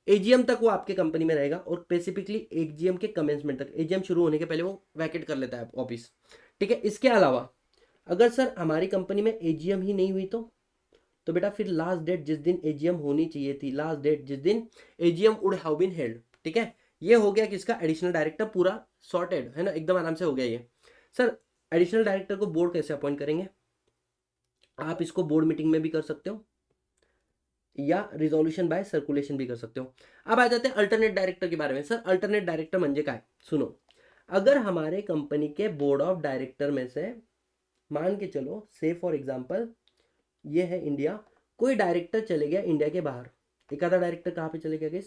एजीएम तक वो आपके कंपनी में रहेगा। और स्पेसिफिकली एजीएम के कमेंसमेंट तक, एजीएम शुरू होने के पहले वो वैकेट कर लेता है ऑफिस, ठीक है। इसके अलावा अगर सर हमारी कंपनी में एजीएम ही नहीं हुई तो बेटा फिर लास्ट डेट जिस दिन एजीएम होनी चाहिए थी, लास्ट डेट जिस दिन AGM would have been held, ठीक है। ये हो गया किसका, एडिशनल डायरेक्टर, पूरा सॉर्टेड है ना, एकदम आराम से हो गया ये। सर एडिशनल डायरेक्टर को बोर्ड कैसे अपॉइंट करेंगे, आप इसको बोर्ड मीटिंग में भी कर सकते हो या रिजोल्यूशन बाय सर्कुलेशन भी कर सकते हो। अब आ जाते हैं अल्टरनेट डायरेक्टर के बारे में। सर अल्टरनेट डायरेक्टर म्हणजे काय, सुनो। अगर हमारे कंपनी के बोर्ड ऑफ डायरेक्टर में से मान के चलो से फॉर एग्जांपल ये है इंडिया, कोई डायरेक्टर चले गया इंडिया के बाहर, एक आधा डायरेक्टर कहां पे चले गया किस,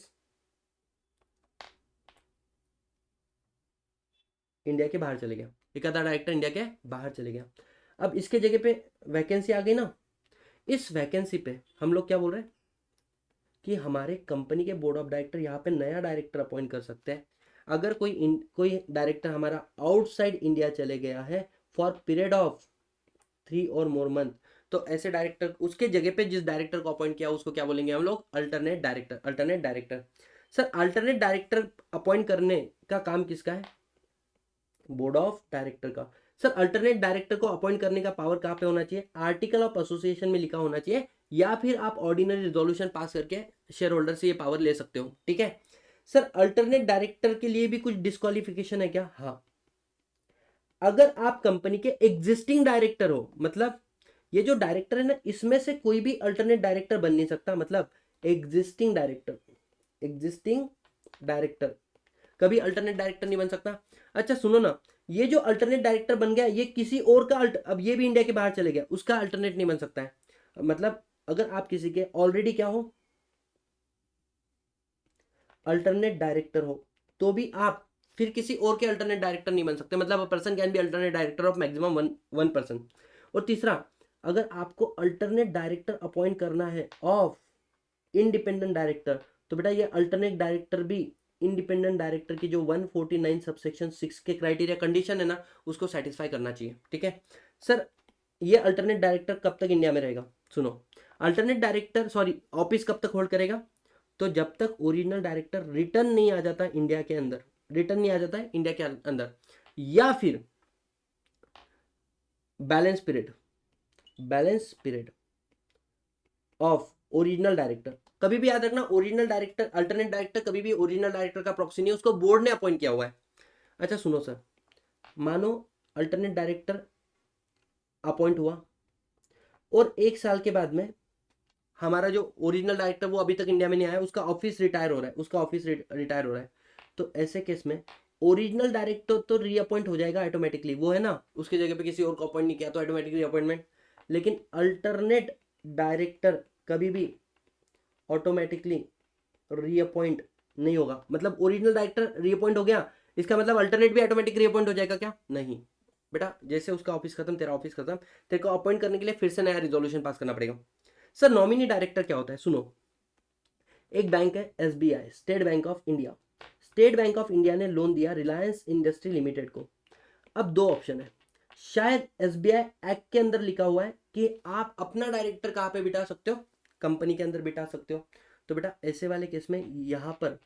इंडिया के बाहर चले गया, एक आधा डायरेक्टर इंडिया के बाहर चले गया। अब इसके जगह पे वैकेंसी आ गई ना, इस वैकेंसी पे हम लोग क्या बोल रहे हैं कि हमारे कंपनी के बोर्ड ऑफ डायरेक्टर यहाँ पे नया डायरेक्टर अपॉइंट कर सकते हैं। अगर कोई डायरेक्टर हमारा आउटसाइड इंडिया चले गया है फॉर पीरियड ऑफ 3 और मोर मंथ, तो ऐसे डायरेक्टर उसके जगह पे जिस डायरेक्टर को अपॉइंट किया उसको क्या बोलेंगे हम लोग, alternate director. Alternate director, sir alternate director appoint करने का काम किसका है, बोर्ड ऑफ डायरेक्टर का। सर अल्टरनेट डायरेक्टर को अपॉइंट करने का पावर कहाँ पे होना चाहिए, आर्टिकल ऑफ एसोसिएशन में लिखा होना चाहिए, या फिर आप ऑर्डिनरी रिजोल्यूशन पास करके शेयर होल्डर से ये पावर ले सकते हो, ठीक है। सर अल्टरनेट डायरेक्टर के लिए भी कुछ डिस्क्वालिफिकेशन है क्या, हाँ। अगर आप कंपनी के एग्जिस्टिंग डायरेक्टर हो, मतलब ये जो डायरेक्टर है ना इसमें से कोई भी अल्टरनेट डायरेक्टर बन नहीं सकता, मतलब एग्जिस्टिंग डायरेक्टर, एग्जिस्टिंग डायरेक्टर कभी अल्टरनेट डायरेक्टर नहीं बन सकता। अच्छा सुनो ना, ये जो अल्टरनेट डायरेक्टर बन गया ये किसी और का अब ये भी इंडिया के बाहर चले गया, उसका अल्टरनेट नहीं बन सकता है। मतलब अगर आप किसी के ऑलरेडी क्या हो, अल्टरनेट डायरेक्टर हो, तो भी आप फिर किसी और के अल्टरनेट डायरेक्टर नहीं बन सकते। मतलब a person can be alternate director of maximum one person. और तीसरा, अगर आपको अल्टरनेट डायरेक्टर अपॉइंट करना है ऑफ इंडिपेंडेंट डायरेक्टर, तो बेटा ये अल्टरनेट डायरेक्टर भी इंडिपेंडेंट डायरेक्टर की जो 149 सबसेक्शन 6 के क्राइटेरिया कंडीशन है ना उसको सेटिस्फाई करना चाहिए, ठीक है। सर ये अल्टरनेट डायरेक्टर कब तक इंडिया में रहेगा, सुनो, अल्टरनेट डायरेक्टर सॉरी ऑफिस कब तक होल्ड करेगा, तो जब तक ओरिजिनल डायरेक्टर रिटर्न नहीं आ जाता इंडिया के अंदर, रिटर्न नहीं आ जाता है इंडिया के अंदर, या फिर balance period of original director. कभी भी याद रखना ओरिजिनल डायरेक्टर अल्टरनेट डायरेक्टर कभी भी ओरिजिनल डायरेक्टर का प्रॉक्सी नहीं है, उसको बोर्ड ने अपॉइंट किया हुआ है। अच्छा सुनो सर, मानो अल्टरनेट डायरेक्टर अपॉइंट हुआ और 1 साल के बाद में हमारा जो ओरिजिनल डायरेक्टर वो अभी तक इंडिया में नहीं आया, उसका ऑफिस रिटायर हो रहा है, उसका ऑफिस रिटायर हो रहा है, तो ऐसे केस में ओरिजिनल डायरेक्टर तो रीअपॉइंट हो जाएगा ऑटोमेटिकली, वो है ना, उसकी जगह पे किसी और को अपॉइंट नहीं किया तो ऑटोमेटिकली अपॉइंटमेंट। लेकिन अल्टरनेट डायरेक्टर कभी भी ऑटोमेटिकली रीअपॉइंट नहीं होगा। मतलब ओरिजिनल डायरेक्टर रीअपॉइंट हो गया, इसका मतलब अल्टरनेट भी ऑटोमेटिक रीअपॉइंट हो जाएगा क्या, नहीं बेटा, जैसे उसका ऑफिस खत्म तेरा ऑफिस खत्म, तेरे को अपॉइंट करने के लिए फिर से नया रिजोल्यूशन पास करना पड़ेगा। सर नॉमिनी डायरेक्टर क्या होता है, सुनो, एक बैंक है SBI, state bank of India, state bank of India ने लोन दिया रिलायंस इंडस्ट्री लिमिटेड को। अब दो ऑप्शन है, शायद एसबीआई एक्ट के अंदर लिखा हुआ है कि आप अपना डायरेक्टर कहाँ पे बिठा सकते हो, कंपनी के अंदर बिठा सकते हो, तो बेटा ऐसे वाले केस में यहाँ पर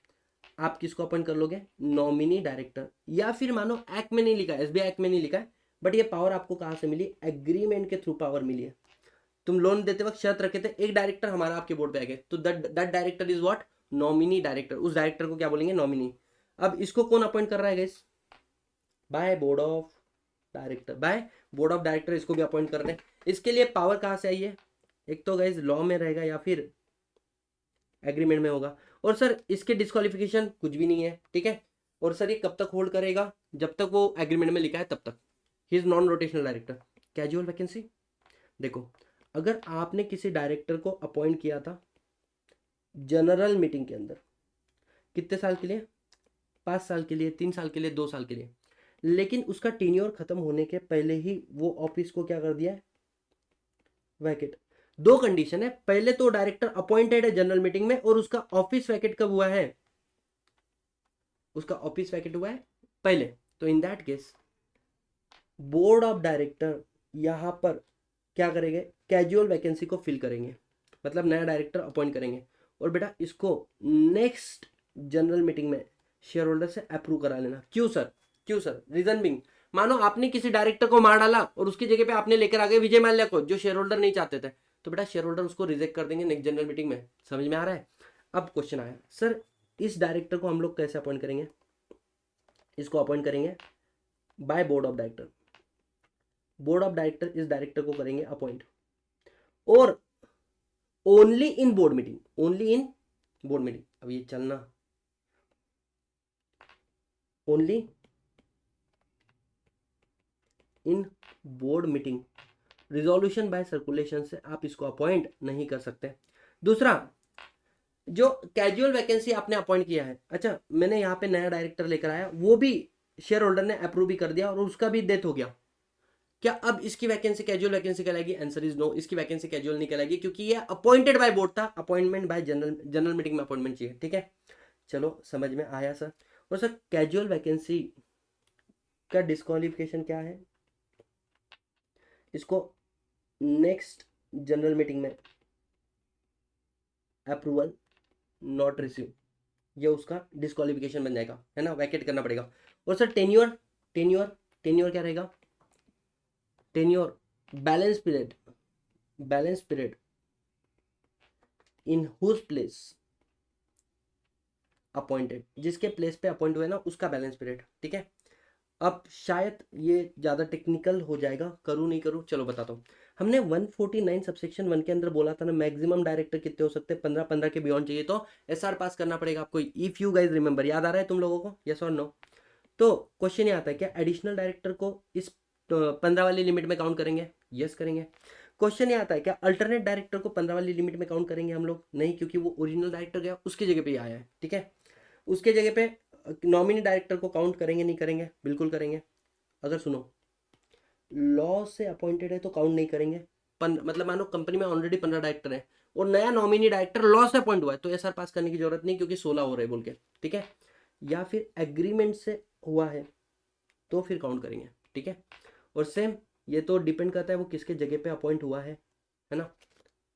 आप किसको अपॉइंट कर लोगे, नॉमिनी डायरेक्टर। या फिर मानो एक्ट में नहीं लिखा है, एसबीआई एक्ट में नहीं लिखा है, बट ये पावर आपको कहाँ से मिली, एग्रीमेंट के थ्रू पावर मिली है। तुम लोन देते वक्त शर्त रखे थे एक डायरेक्टर हमारा आपके बोर्ड पे आ गए, तो that director is what, nominee director, उस डायरेक्टर को क्या बोलेंगे, नॉमिनी। अब इसको कौन अपॉइंट कर रहा है guys, bye board of director, bye board of director इसको भी अपॉइंट कर रहे हैं। इसके लिए पावर कहाँ से आई है, एक तो गाइस लॉ में रहेगा या फिर एग्रीमेंट में होगा। और सर इसके डिस्क्वालिफिकेशन कुछ भी नहीं है, ठीक है। और सर ये कब तक होल्ड करेगा, जब तक वो एग्रीमेंट में लिखा है तब तक। He is non rotational director. Casual vacancy, देखो अगर आपने किसी डायरेक्टर को अपॉइंट किया था जनरल मीटिंग के अंदर, कितने साल के लिए, 5 साल के लिए, 3 साल के लिए, 2 साल के लिए, लेकिन उसका टीन्योर खत्म होने के पहले ही वो ऑफिस को क्या कर दिया है, वैकेट। दो कंडीशन है, पहले तो डायरेक्टर अपॉइंटेड है जनरल मीटिंग में और उसका ऑफिस वैकेट कब हुआ है, उसका ऑफिस वैकेट हुआ है पहले, तो in that case board of director यहां पर क्या करेंगे, कैजुअल वैकेंसी को फिल करेंगे, मतलब नया डायरेक्टर अपॉइंट करेंगे। और बेटा इसको नेक्स्ट जनरल मीटिंग में शेयर होल्डर से अप्रूव करा लेना। क्यों सर, क्यों सर, रीजन बिंग, मानो आपने किसी डायरेक्टर को मार डाला और उसकी जगह पे आपने लेकर आ गए विजय माल्या को, जो शेयर होल्डर नहीं चाहते थे, तो बेटा शेयर होल्डर उसको रिजेक्ट कर देंगे नेक्स्ट जनरल मीटिंग में। समझ में आ रहा है। अब क्वेश्चन आया सर इस डायरेक्टर को हम लोग कैसे अपॉइंट करेंगे, इसको अपॉइंट करेंगे by board of director, board of director इस डायरेक्टर को करेंगे अपॉइंट, और only in board meeting, only in board meeting, अब ये चलना, only in board meeting, resolution by circulation से आप इसको अपॉइंट नहीं कर सकते। दूसरा, जो कैजुअल वैकेंसी आपने अपॉइंट किया है, अच्छा मैंने यहाँ पे नया डायरेक्टर लेकर आया, वो भी शेयर होल्डर ने अप्रूव भी कर दिया और उसका भी डेथ हो गया, क्या अब इसकी वैकेंसी कैजुअल वैकेंसी कहलाएगी, आंसर इज नो, इसकी वैकेंसी कैजुअल नहीं कहलाएगी क्योंकि ये अपॉइंटेड बाय बोर्ड था, अपॉइंटमेंट बाय जनरल मीटिंग में अपॉइंटमेंट चाहिए, ठीक है। चलो समझ में आया सर। और सर कैजुअल वैकेंसी का डिस्क्वालिफिकेशन क्या है, इसको नेक्स्ट जनरल मीटिंग में अप्रूवल नॉट रिसीव, ये उसका डिस्क्वालिफिकेशन बन जाएगा, है ना, वैकेट करना पड़ेगा। और सर टेन्योर, टेन्योर क्या रहेगा, tenure balance period in whose place appointed, जिसके प्लेस पे अपॉइंट हुए ना उसका बैलेंस पीरियड, ठीक है। अब शायद ये ज़्यादा टेक्निकल हो जाएगा, करूँ नहीं करूँ, चलो बताता हूँ। हमने 149 सबसेक्शन 1 के अंदर बोला था ना मैक्सिमम डायरेक्टर कितने हो सकते हैं, 15 के बियॉन्ड चाहिए तो एसआर पास करना पड़ेगा आपको। इफ यू गाइज रिमेंबर, याद आ रहा है तुम लोगों को, यस और नो। तो क्वेश्चन ये आता है क्या एडिशनल डायरेक्टर को इस 15 वाली लिमिट में काउंट करेंगे, यस करेंगे। क्वेश्चन ये आता है क्या अल्टरनेट डायरेक्टर को 15 वाली लिमिट में काउंट करेंगे हम लोग, नहीं, क्योंकि वो ओरिजिनल डायरेक्टर गया उसकी जगह पे आया है, ठीक है। उसके जगह पे नॉमिनी डायरेक्टर को काउंट करेंगे नहीं करेंगे, बिल्कुल करेंगे। अगर सुनो लॉ से अपॉइंटेड है तो काउंट नहीं करेंगे, मतलब मानो कंपनी में ऑलरेडी 15 डायरेक्टर हैं और नया नॉमिनी डायरेक्टर लॉ से अपॉइंट हुआ है, तो एसआर पास करने की जरूरत नहीं क्योंकि 16 हो रहे बोल के, ठीक है। या फिर एग्रीमेंट से हुआ है तो फिर काउंट करेंगे, ठीक है। और सेम ये तो डिपेंड करता है वो किसके जगह पे अपॉइंट हुआ है ना,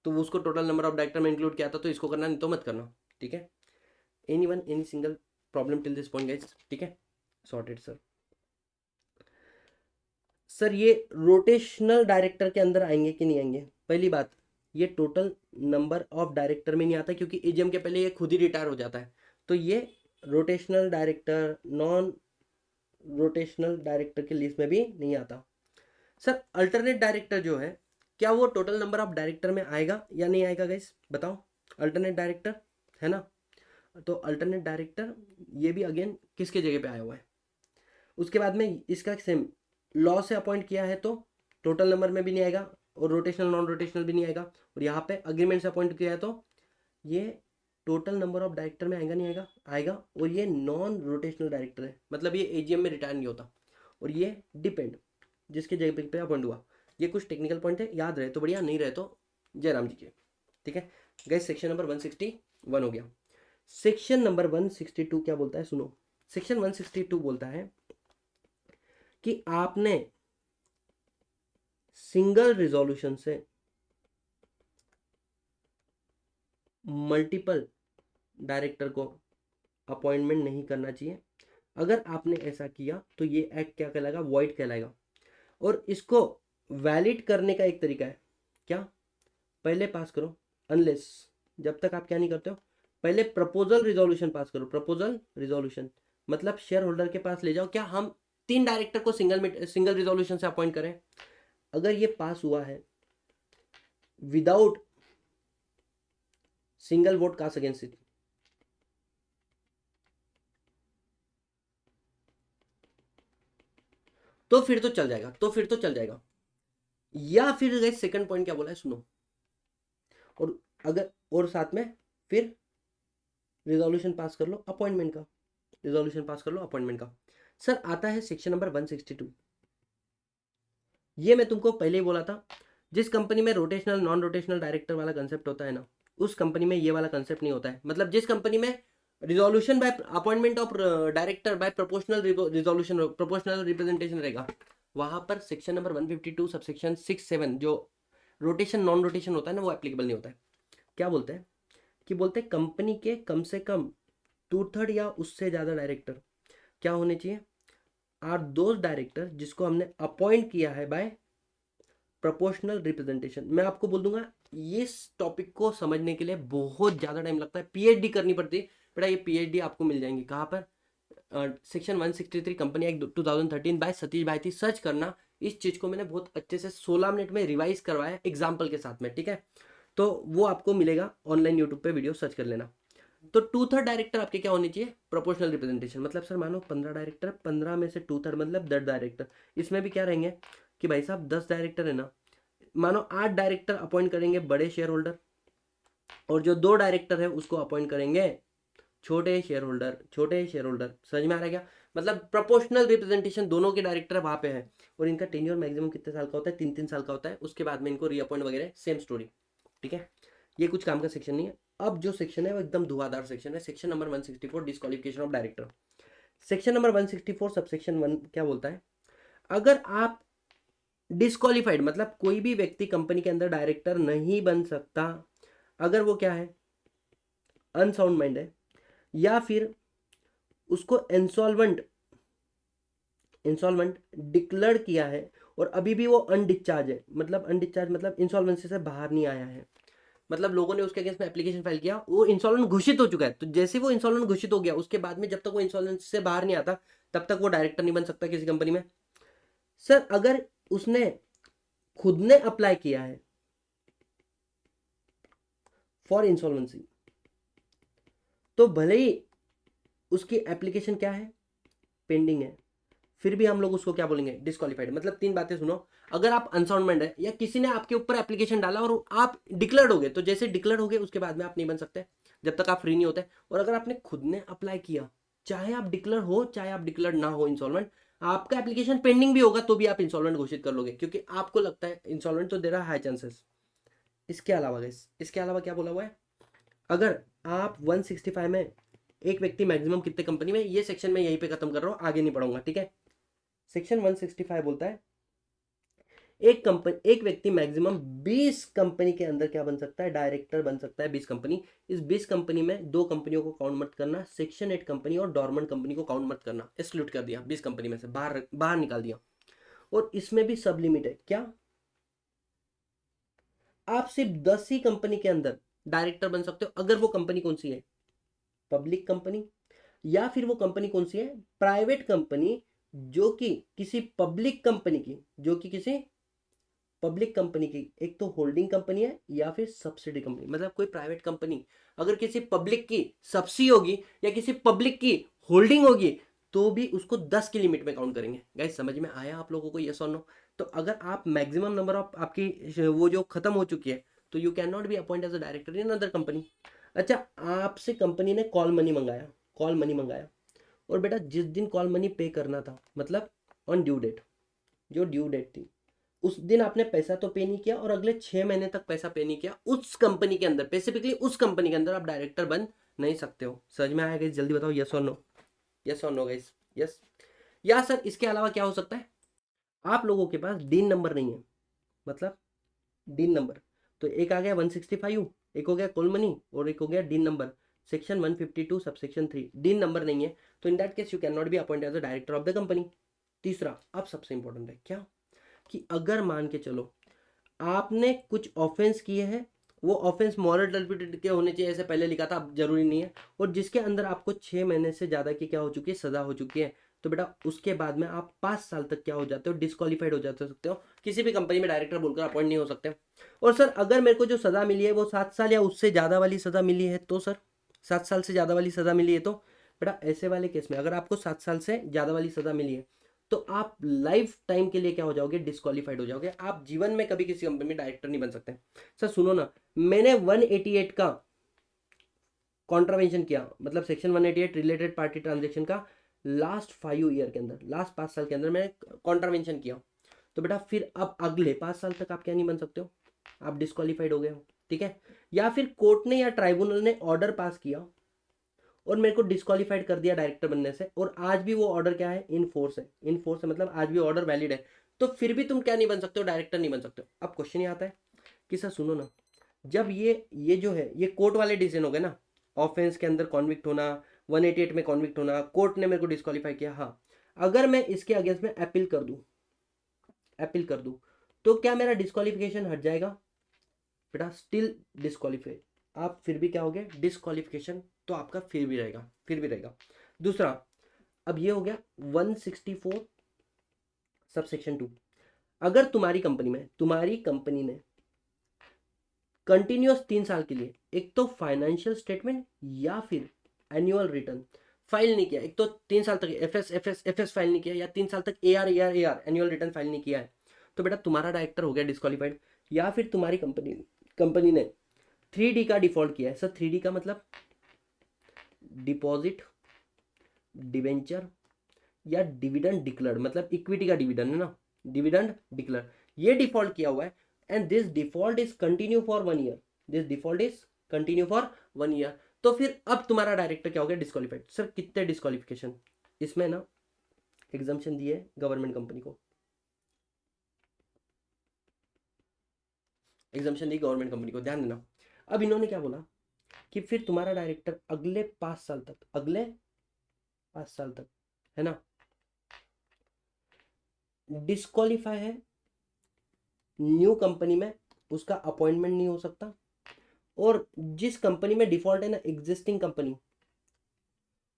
तो वो उसको टोटल नंबर ऑफ डायरेक्टर में इंक्लूड किया था, तो इसको करना नहीं तो मत करना, ठीक है। Any single problem till this point guys, ठीक है, सॉर्टेड सर। सर ये रोटेशनल डायरेक्टर के अंदर आएंगे कि नहीं आएंगे? पहली बात, ये टोटल नंबर ऑफ डायरेक्टर में नहीं आता क्योंकि एजीएम के पहले ये खुद ही रिटायर हो जाता है, तो ये rotational director, non rotational director की लिस्ट में भी नहीं आता। सर अल्टरनेट डायरेक्टर जो है, क्या वो टोटल नंबर ऑफ डायरेक्टर में आएगा या नहीं आएगा गाइस, बताओ। अल्टरनेट डायरेक्टर है ना, तो अल्टरनेट डायरेक्टर ये भी अगेन किसके जगह पे आया हुआ है। उसके बाद में इसका सेम लॉ से अपॉइंट किया है तो टोटल नंबर में भी नहीं आएगा और रोटेशनल नॉन रोटेशनल भी नहीं आएगा, और यहाँ पे अग्रीमेंट से अपॉइंट किया है तो ये टोटल नंबर ऑफ डायरेक्टर में आएगा नहीं आएगा, आएगा। और ये नॉन रोटेशनल डायरेक्टर है, मतलब ये एजीएम में रिटायर नहीं होता, और ये डिपेंड जिसके जगह पे अपॉइंट हुआ। ये कुछ टेक्निकल पॉइंट है, याद रहे तो बढ़िया, नहीं रहे तो जयराम जी के, ठीक है गाइस। सेक्शन नंबर 161 हो गया। सेक्शन नंबर 162 क्या बोलता है, सुनो। सेक्शन 162 बोलता है कि आपने सिंगल रिजोल्यूशन से मल्टीपल डायरेक्टर को अपॉइंटमेंट नहीं करना चाहिए। अगर आपने ऐसा किया तो ये एक्ट क्या कहलाएगा, वॉइड कहलाएगा। और इसको वैलिड करने का एक तरीका है, क्या, पहले पास करो, अनलेस, जब तक आप क्या नहीं करते हो, पहले प्रपोजल रिजोल्यूशन पास करो। प्रपोजल रिजोल्यूशन मतलब शेयर होल्डर के पास ले जाओ, क्या हम 3 डायरेक्टर को सिंगल रिजोल्यूशन से अपॉइंट करें। अगर ये पास हुआ है without single vote cast against it, तो फिर तो चल जाएगा, तो फिर तो चल जाएगा। या फिर सेकंड पॉइंट क्या बोला है, सुनो। और अगर और साथ में फिर रिजोल्यूशन पास कर लो अपॉइंटमेंट का, रिजोल्यूशन पास कर लो अपॉइंटमेंट का। सर आता है सेक्शन नंबर 162। ये मैं तुमको पहले ही बोला था, जिस कंपनी में रोटेशनल नॉन रोटेशनल डायरेक्टर वाला कंसेप्ट होता है ना, उस कंपनी में ये वाला कंसेप्ट नहीं होता है। मतलब जिस कंपनी में resolution bye appointment of director by proportional resolution, proportional representation रहेगा, वहां पर सेक्शन नंबर 152 सबसेक्शन 6-7 जो रोटेशन नॉन रोटेशन होता है ना, वो एप्लीकेबल नहीं होता है। क्या बोलते हैं कि बोलते हैं कंपनी के कम से कम 2/3 या उससे ज्यादा डायरेक्टर क्या होने चाहिए, आर दोज डायरेक्टर जिसको हमने अपॉइंट किया है बाय प्रोपोर्शनल रिप्रेजेंटेशन। मैं आपको बोल दूंगा इस टॉपिक को समझने के लिए बहुत ज़्यादा टाइम लगता है, पीएचडी करनी पड़ती है बेटा। ये पीएचडी आपको मिल जाएंगी कहाँ पर, section 163 company act 2013 by Satish Bhaiti, search करना। इस चीज़ को मैंने बहुत अच्छे से 16 मिनट में रिवाइज करवाया एग्जाम्पल के साथ में, ठीक है। तो वो आपको मिलेगा ऑनलाइन यूट्यूब पे, वीडियो सर्च कर लेना। तो 2/3 डायरेक्टर आपके क्या होने चाहिए, प्रोपोर्शनल रिप्रेजेंटेशन। मतलब सर मानो 15 डायरेक्टर, 15 में से 2/3 मतलब 10 डायरेक्टर। इसमें भी क्या रहेंगे कि भाई साहब 10 डायरेक्टर है ना, मानो 8 डायरेक्टर अपॉइंट करेंगे बड़े शेयर होल्डर, और जो 2 डायरेक्टर है उसको अपॉइंट करेंगे छोटे शेयर होल्डर। छोटे शेयर होल्डर समझ में आ रहा है क्या, मतलब प्रोपोर्शनल रिप्रेजेंटेशन दोनों के डायरेक्टर वहां पे है। और इनका टेन्योर मैक्सिमम कितने साल का होता है, 3-3 साल का होता है। उसके बाद में इनको रीअपॉइंट वगैरह सेम स्टोरी, ठीक है। ये कुछ काम का सेक्शन नहीं है। अब जो सेक्शन है वो एकदम धुआंधार सेक्शन है, section number 164 disqualification of director. Section number 164 subsection 1 क्या बोलता है, अगर आप डिस्क्वालिफाइड मतलब कोई भी व्यक्ति कंपनी के अंदर डायरेक्टर नहीं बन सकता अगर वो क्या है, अनसाउंड माइंड है, या फिर उसको इंसॉल्वेंट इंसॉल्वेंट डिक्लेयर किया है और अभी भी वो अनडिस्चार्ज है। मतलब अनडिस्चार्ज मतलब इंसॉल्वेंसी से बाहर नहीं आया है, मतलब लोगों ने उसके अगेंस्ट में एप्लीकेशन फाइल किया, वो इंसॉल्वेंट घोषित हो चुका है। तो जैसे वो इंसॉल्वेंट घोषित हो गया उसके बाद में जब तक वो इंसॉल्वेंसी से बाहर नहीं आता तब तक वो डायरेक्टर नहीं बन सकता किसी कंपनी में। सर अगर उसने खुद ने अप्लाई किया है फॉर इंसॉल्वेंसी, तो भले ही उसकी एप्लीकेशन क्या है, पेंडिंग है, फिर भी हम लोग उसको क्या बोलेंगे, डिस्क्वालिफाइड। मतलब 3 बातें सुनो, अगर आप अनसाउंड है या किसी ने आपके ऊपर एप्लीकेशन डाला और आप डिक्लेयर्ड हो गए, तो जैसे डिक्लेयर हो गए उसके बाद में आप नहीं बन सकते जब तक आप फ्री नहीं होते। और अगर आपने खुद ने अप्लाई किया, चाहे आप डिक्लेयर हो चाहे आप डिक्लेयर ना हो इंसॉल्वेंट, आपका एप्लीकेशन पेंडिंग भी होगा तो भी आप इंसॉल्वेंट घोषित कर लोगे, क्योंकि आपको लगता है इंसॉल्वेंट तो दे रहा है हाई चांसेस। इसके अलावा गाइस, इसके अलावा क्या बोला हुआ है, अगर आप 165 में एक व्यक्ति मैक्सिमम कितने कंपनी में, ये सेक्शन में यहीं पे खत्म कर रहा हूं, आगे नहीं पढ़ूंगा, ठीक है। सेक्शन 165 बोलता है एक व्यक्ति मैक्सिमम 20 कंपनी के अंदर क्या बन सकता है, डायरेक्टर बन सकता है। 20 कंपनी, इस 20 कंपनी में दो कंपनियों को काउंट मत करना, सेक्शन 8 कंपनी और डॉर्मेंट कंपनी को काउंट मत करना, एक्सक्लूड कर दिया, 20 कंपनी में से बाहर बाहर निकाल दिया। और इसमें भी सब लिमिट है, क्या आप सिर्फ 10 ही कंपनी के अंदर डायरेक्टर बन सकते हो, अगर वो कंपनी कौन सी है, पब्लिक कंपनी, या फिर वो कंपनी कौन सी है, प्राइवेट कंपनी, जो कि किसी पब्लिक कंपनी की, जो कि किसी पब्लिक कंपनी की एक तो होल्डिंग कंपनी है या फिर सब्सिडी कंपनी। मतलब कोई प्राइवेट कंपनी अगर किसी पब्लिक की सब्सिडी होगी या किसी पब्लिक की होल्डिंग होगी तो भी उसको 10 की लिमिट में काउंट करेंगे। गाइस समझ में आया आप लोगों को, यस और नो? तो अगर आप मैक्सिमम नंबर ऑफ आपकी वो जो खत्म हो चुकी है तो you can not be appoint as a director in other company. अच्छा, आपसे कंपनी ने कॉल मनी मंगाया, कॉल मनी मंगाया, और बेटा जिस दिन कॉल मनी पे करना था, मतलब ऑन ड्यू डेट, जो ड्यू डेट थी उस दिन आपने पैसा तो पे नहीं किया और अगले 6 महीने तक पैसा पे नहीं किया, उस कंपनी के अंदर, स्पेसिफिकली उस कंपनी के अंदर आप डायरेक्टर बन नहीं सकते हो। समझ में आएगा? जल्दी बताओ, यस और नो, यस और नो गाइस, यस या सर। इसके अलावा क्या हो सकता है, आप लोगों के पास डीन नंबर नहीं है, मतलब डीन नंबर, तो एक आ गया 165, एक हो गया कॉल मनी और एक हो गया DIN number, section 152 subsection 3, DIN number नहीं है, तो in that case you can not be appointed as a director of the company. तीसरा, अब सबसे इंपॉर्टेंट है क्या, कि अगर मान के चलो आपने कुछ ऑफेंस किए हैं, वो ऑफेंस मॉरल टर्पिडिटी के होने चाहिए, ऐसे पहले लिखा था, अब जरूरी नहीं है, और जिसके अंदर आपको 6 महीने से ज्यादा की क्या हो चुकी है, सजा हो चुकी है, तो बेटा उसके बाद में आप 5 साल तक क्या हो जाते हो, डिस्क्वालीफाइड हो जाते सकते हो, किसी भी कंपनी में डायरेक्टर बोलकर अपॉइंट नहीं हो सकते। और सर अगर मेरे को जो सजा मिली है वो 7 साल या उससे ज्यादा वाली सजा मिली है तो सर, 7 साल से ज्यादा वाली सजा मिली है तो बेटा ऐसे वाले केस में अगर आपको 7 साल से ज्यादा वाली सजा मिली है तो आप लाइफ टाइम के लिए क्या हो जाओगे, डिस्क्वालीफाइड हो जाओगे, आप जीवन में कभी किसी कंपनी में डायरेक्टर नहीं बन सकते। सर सुनो ना, मैंने 188 का कॉन्ट्रावेंशन किया, मतलब सेक्शन 188 रिलेटेड पार्टी ट्रांजेक्शन का लास्ट 5 ईयर के अंदर, लास्ट 5 साल के अंदर मैंने कॉन्ट्रावेंशन किया, तो बेटा फिर अब अगले 5 साल तक आप क्या नहीं बन सकते हो, आप डिस्क्वालीफाइड हो गए हो, ठीक है। या फिर कोर्ट ने या ट्राइब्यूनल ने ऑर्डर पास किया और मेरे को डिस्क्वालीफाइड कर दिया डायरेक्टर बनने से, और आज भी वो ऑर्डर क्या है, इन फोर्स है, इन फोर्स है, मतलब आज भी ऑर्डर वैलिड है, तो फिर भी तुम क्या नहीं बन सकते हो, डायरेक्टर नहीं बन सकते हो। अब क्वेश्चन ये आता है कि सर सुनो ना, जब ये जो है ये कोर्ट वाले डिसीजन हो गए ना, ऑफेंस के अंदर कॉन्विक्ट होना, 188 में कॉन्विक्ट होना, कोर्ट ने मेरे को डिस्क्वालीफाई किया, हाँ, अगर मैं इसके अगेंस्ट में अपील कर दूं, अपील कर दूं, तो क्या मेरा डिस्क्वालिफिकेशन हट जाएगा, बेटा स्टिल डिस्क्वालीफाई, आप फिर भी क्या हो गए, डिस्क्वालिफिकेशन तो आपका फिर भी रहेगा, फिर भी रहेगा। दूसरा, अब ये हो गया 164 सबसेक्शन 2, अगर तुम्हारी कंपनी ने कंटिन्यूअस 3 साल के लिए एक तो फाइनेंशियल स्टेटमेंट या फिर एनुअल रिटर्न फाइल नहीं किया, एक तो 3 साल तक एफ एस फाइल नहीं किया, या 3 साल तक A R annual return file नहीं किया है, तो बेटा तुम्हारा डायरेक्टर हो गया डिस्क्वालीफाइड। या फिर तुम्हारी कंपनी ने 3D का डिफॉल्ट किया है। सर 3D का मतलब डिपॉजिट, डिवेंचर या डिविडेंड डिक्लेयर्ड, मतलब इक्विटी का डिविडेंड है ना, डिविडेंड डिक्लेयर, ये डिफॉल्ट किया हुआ है, and this default is continue for 1 year, this default is continue for 1 year, तो फिर अब तुम्हारा डायरेक्टर क्या हो गया, डिस्क्वालीफाइड। सर कितने डिस्क्वालिफिकेशन, इसमें ना एग्जाम्पशन दिए गवर्नमेंट कंपनी को, एग्जाम्पशन दी गवर्नमेंट कंपनी को, ध्यान देना। अब इन्होंने क्या बोला कि फिर तुम्हारा डायरेक्टर अगले 5 साल तक, अगले 5 साल तक, है ना, डिस्क्वालीफाई है, न्यू कंपनी में उसका अपॉइंटमेंट नहीं हो सकता, और जिस कंपनी में डिफॉल्ट है ना, एग्जिस्टिंग कंपनी,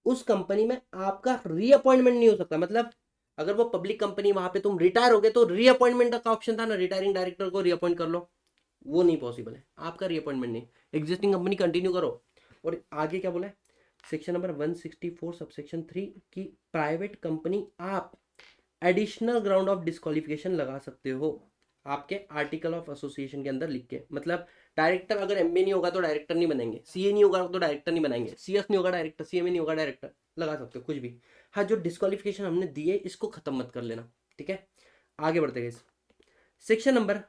उस कंपनी में आपका रीअपॉइंटमेंट नहीं हो सकता। मतलब अगर वो पब्लिक कंपनी, वहां पे तुम रिटायर हो गए तो रीअपॉइंटमेंट का ऑप्शन था ना, रिटायरिंग डायरेक्टर को रीअपॉइंट कर लो, वो नहीं पॉसिबल है, आपका रीअपॉइंटमेंट नहीं, एग्जिस्टिंग कंपनी कंटिन्यू करो। और आगे क्या बोला है, सेक्शन नंबर 164 सबसेक्शन 3 की प्राइवेट कंपनी आप एडिशनल ग्राउंड ऑफ डिस्क्वालिफिकेशन लगा सकते हो आपके आर्टिकल ऑफ एसोसिएशन के अंदर लिख के। मतलब डायरेक्टर अगर एमबी नहीं होगा तो डायरेक्टर नहीं बनेंगे, सीए नहीं होगा तो डायरेक्टर नहीं बनाएंगे, सीएस नहीं होगा डायरेक्टर, सीएमए नहीं होगा डायरेक्टर, लगा सकते हो कुछ भी। हाँ, जो डिस्क्वालिफिकेशन हमने दिए इसको खत्म मत कर लेना, ठीक है। आगे बढ़ते गए, सेक्शन नंबर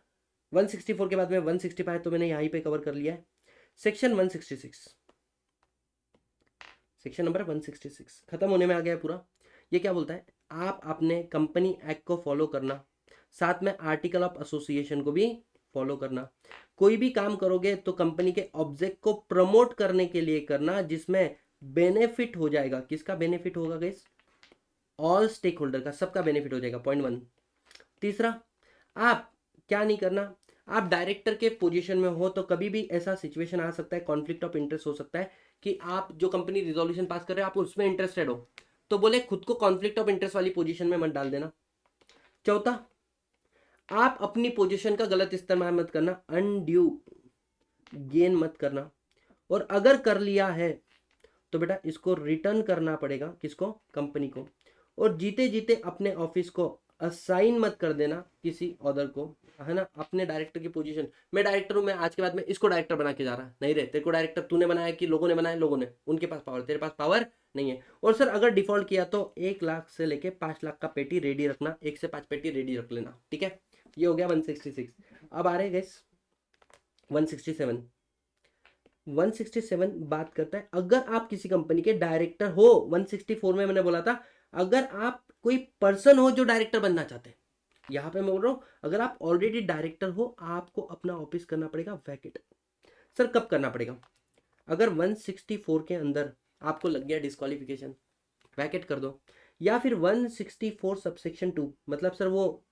164 के बाद में 165 तो मैंने यहीं पे कवर कर लिया है। सेक्शन 166, सेक्शन नंबर 166 खत्म होने में आ गया है पूरा। ये क्या बोलता है, आप अपने कंपनी एक्ट को फॉलो करना, साथ में आर्टिकल ऑफ एसोसिएशन को भी फॉलो करना। कोई भी काम करोगे तो कंपनी के ऑब्जेक्ट को प्रमोट करने के लिए करना, जिसमें बेनिफिट हो जाएगा। किसका बेनिफिट होगा गाइस? ऑल स्टेक होल्डर का, सबका बेनिफिट हो जाएगा। पॉइंट 1। तीसरा, आप क्या नहीं करना, आप डायरेक्टर के पोजीशन में हो तो कभी भी ऐसा सिचुएशन आ सकता है, कॉन्फ्लिक्ट ऑफ इंटरेस्ट हो सकता है कि आप जो कंपनी रिजोल्यूशन पास कर रहे हो आप उसमें इंटरेस्टेड हो, तो बोले खुद को कॉन्फ्लिक्ट ऑफ इंटरेस्ट वाली पोजीशन में मत डाल देना। चौथा, आप अपनी पोजीशन का गलत इस्तेमाल मत करना, अनड्यू गेन मत करना, और अगर कर लिया है तो बेटा इसको रिटर्न करना पड़ेगा। किसको? कंपनी को। और जीते जीते अपने ऑफिस को असाइन मत कर देना किसी अदर को, है ना। अपने डायरेक्टर की पोजीशन, मैं डायरेक्टर हूं, मैं आज के बाद में इसको डायरेक्टर बना के जा रहा, नहीं रे, तेरे को डायरेक्टर तूने बनाया कि लोगों ने बनाया? लोगों ने, उनके पास पावर, तेरे पास पावर नहीं है। और सर अगर डिफॉल्ट किया तो 1 लाख से लेके 5 लाख का पेटी रेडी रखना, 1 से 5 पेटी रेडी रख लेना, ठीक है। ये हो गया 166। अब आ रहे गैस 167। 167 बात करता है अगर आप किसी कंपनी के डायरेक्टर हो। 164 में मैंने बोला था अगर आप कोई पर्सन हो जो डायरेक्टर बनना चाहते हैं, यहां पे मैं बोल रहा हूं अगर आप ऑलरेडी डायरेक्टर हो आपको अपना ऑफिस करना पड़ेगा वैकेट। सर कब करना पड़ेगा? अगर 164 के अंदर आपको लग गया डिस्क्वालिफिकेशन, वैकेट कर दो। या फिर 164 सबसेक्शन 2, मतलब सर वो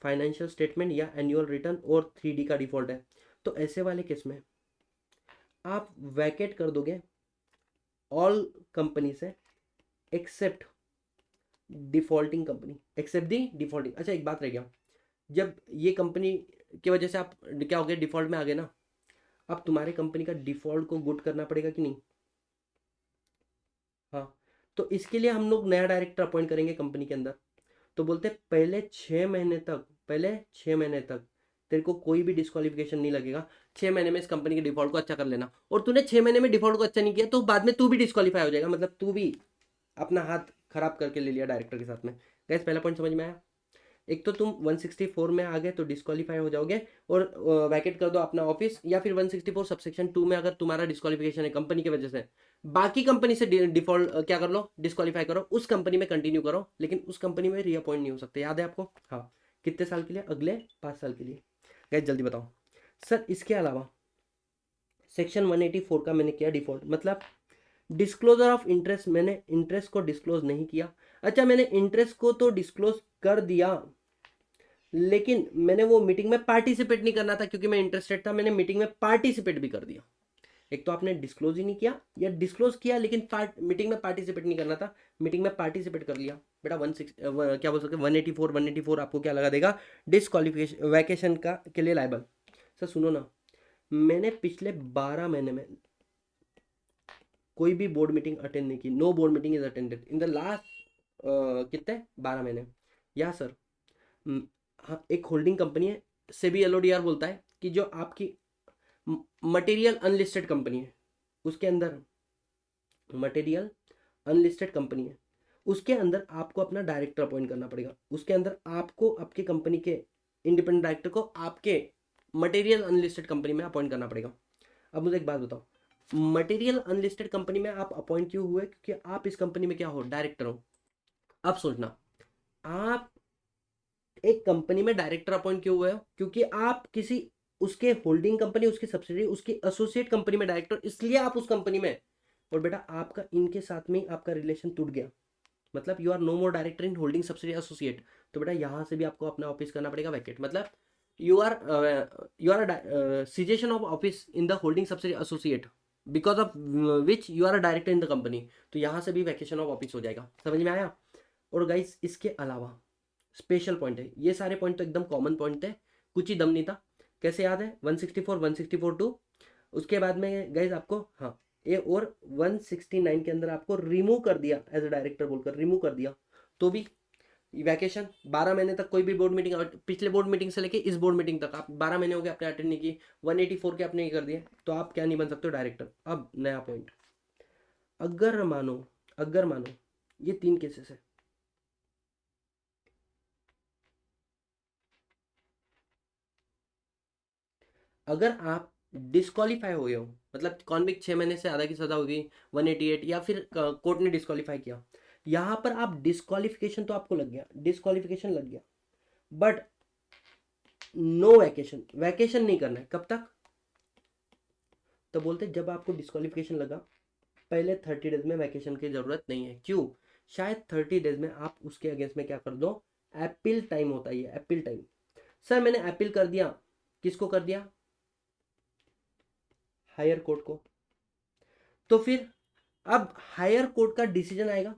फाइनेंशियल स्टेटमेंट या एनुअल रिटर्न और 3D का डिफॉल्ट है, तो ऐसे वाले केस में आप वैकेट कर दोगे ऑल कंपनी से एक्सेप्ट डिफॉल्टिंग कंपनी, एक्सेप्ट दी डिफॉल्टिंग। अच्छा एक बात रह गया, जब ये कंपनी की वजह से आप क्या हो गए, डिफॉल्ट में आ गए ना, अब तुम्हारे कंपनी का डिफॉल्ट को गुड करना पड़ेगा कि नहीं? हाँ, तो इसके लिए हम लोग नया डायरेक्टर अपॉइंट करेंगे कंपनी के अंदर। तो बोलते हैं पहले 6 महीने तक, पहले 6 महीने तक तेरे को कोई भी डिस्क्वालिफिकेशन नहीं लगेगा। 6 महीने में इस कंपनी के डिफॉल्ट को अच्छा कर लेना, और तूने 6 महीने में डिफॉल्ट को अच्छा नहीं किया तो बाद में तू भी डिस्क्वालीफाई हो जाएगा, मतलब तू भी अपना हाथ खराब करके ले लिया डायरेक्टर के साथ में। गैस पहला पॉइंट समझ में आया? एक तो तुम 164 में आ गए तो डिस्क्वालीफाई हो जाओगे और वैकेट कर दो अपना ऑफिस, या फिर 164 सबसेक्शन 2 में अगर तुम्हारा डिस्क्वालिफिकेशन है कंपनी की वजह से, बाकी कंपनी से डिफॉल्ट क्या कर लो, डिस्क्वालीफाई करो, उस कंपनी में कंटिन्यू करो, लेकिन उस कंपनी में रीअपॉइंट नहीं हो सकते। याद है आपको? हाँ। कितने साल के लिए? अगले 5 साल के लिए। गैस जल्दी बताओ सर। इसके अलावा सेक्शन 184 का मैंने किया डिफॉल्ट, मतलब डिस्क्लोजर ऑफ इंटरेस्ट, मैंने इंटरेस्ट को डिस्क्लोज नहीं किया। अच्छा मैंने इंटरेस्ट को तो डिस्क्लोज कर दिया, लेकिन मैंने वो मीटिंग में पार्टिसिपेट नहीं करना था क्योंकि मैं इंटरेस्टेड था, मैंने मीटिंग में पार्टिसिपेट भी कर दिया। एक तो आपने डिस्क्लोज ही नहीं किया, या डिस्क्लोज किया लेकिन मीटिंग में पार्टिसिपेट नहीं करना था, मीटिंग में पार्टिसिपेट कर लिया। बेटा 16 क्या बोल सकते 184 आपको क्या लगा देगा? डिस्क्वालिफिकेशन, वैकेशन का के लिए लायबल। सर सुनो ना, मैंने पिछले 12 महीने में कोई भी बोर्ड मीटिंग अटेंड नहीं की। No board meeting is attended in the last कितने 12 महीने। या सर हाँ, एक होल्डिंग कंपनी है, सेबी एलओडीआर बोलता है कि जो आपकी मटेरियल अनलिस्टेड कंपनी है, उसके अंदर मटेरियल अनलिस्टेड कंपनी है, उसके अंदर आपको अपना डायरेक्टर अपॉइंट करना पड़ेगा। उसके अंदर आपको आपके कंपनी के इंडिपेंडेंट डायरेक्टर को आपके मटेरियल अनलिस्टेड कंपनी में अपॉइंट करना पड़ेगा। अब मुझे एक बात बताओ, मटेरियल अनलिस्टेड कंपनी में आप अपॉइंट क्यों हुए? क्योंकि आप इस कंपनी में क्या हो? डायरेक्टर हो। अब सोचना, आप एक कंपनी में डायरेक्टर अपॉइंट क्यों हुए हो? क्योंकि आप किसी उसके होल्डिंग कंपनी, उसकी सब्सिडरी, उसकी एसोसिएट कंपनी में डायरेक्टर, इसलिए आप उस कंपनी में। और बेटा आपका इनके साथ में आपका रिलेशन टूट गया, मतलब you are no more director in holding subsidiary associate, तो बेटा यहां से भी आपको अपना ऑफिस करना पड़ेगा वैकेट, मतलब you are cessation of office in the holding subsidiary associate because of which you are a director in the company, तो यहां से भी वैकेशन ऑफ ऑफिस हो जाएगा। समझ में आया? और गाइस इसके अलावा स्पेशल पॉइंट है, ये सारे पॉइंट तो एकदम कॉमन पॉइंट थे, कुछ ही दम नहीं था। कैसे याद है? 164 164 2, उसके बाद में गाइस आपको हाँ ये और 169 के अंदर आपको रिमूव कर दिया एज अ डायरेक्टर बोलकर, रिमूव कर दिया, तो भी वैकेशन 12 महीने तक कोई भी बोर्ड मीटिंग, पिछले बोर्ड मीटिंग से लेके इस बोर्ड मीटिंग तक आप 12 महीने हो गए आपने अटेंड नहीं की, 184 के आपने ये कर दिए, तो आप क्या नहीं बन सकते हो? डायरेक्टर। अब नया पॉइंट, अगर मानो ये 3 केसेस है। अगर आप डिस्क्वालीफाई हो गए हो, मतलब कॉन्विक्ट 6 महीने से ज़्यादा की सजा होगी, 188, या फिर कोर्ट ने डिस्क्वालीफाई किया, यहाँ पर आप डिस्क्वालिफिकेशन तो आपको लग गया, डिस्क्वालिफिकेशन लग गया, बट नो वैकेशन, वैकेशन नहीं करना है। कब तक? तो बोलते जब आपको डिस्क्वालिफिकेशन लगा, पहले 30 डेज में वैकेशन की जरूरत नहीं है। क्यों? शायद 30 डेज में आप उसके अगेंस्ट में क्या कर दो, अपील टाइम होता है, ये अपील टाइम। सर मैंने अपील कर दिया, किसको कर दिया? हायर कोर्ट को। तो फिर अब हायर कोर्ट का डिसीजन आएगा,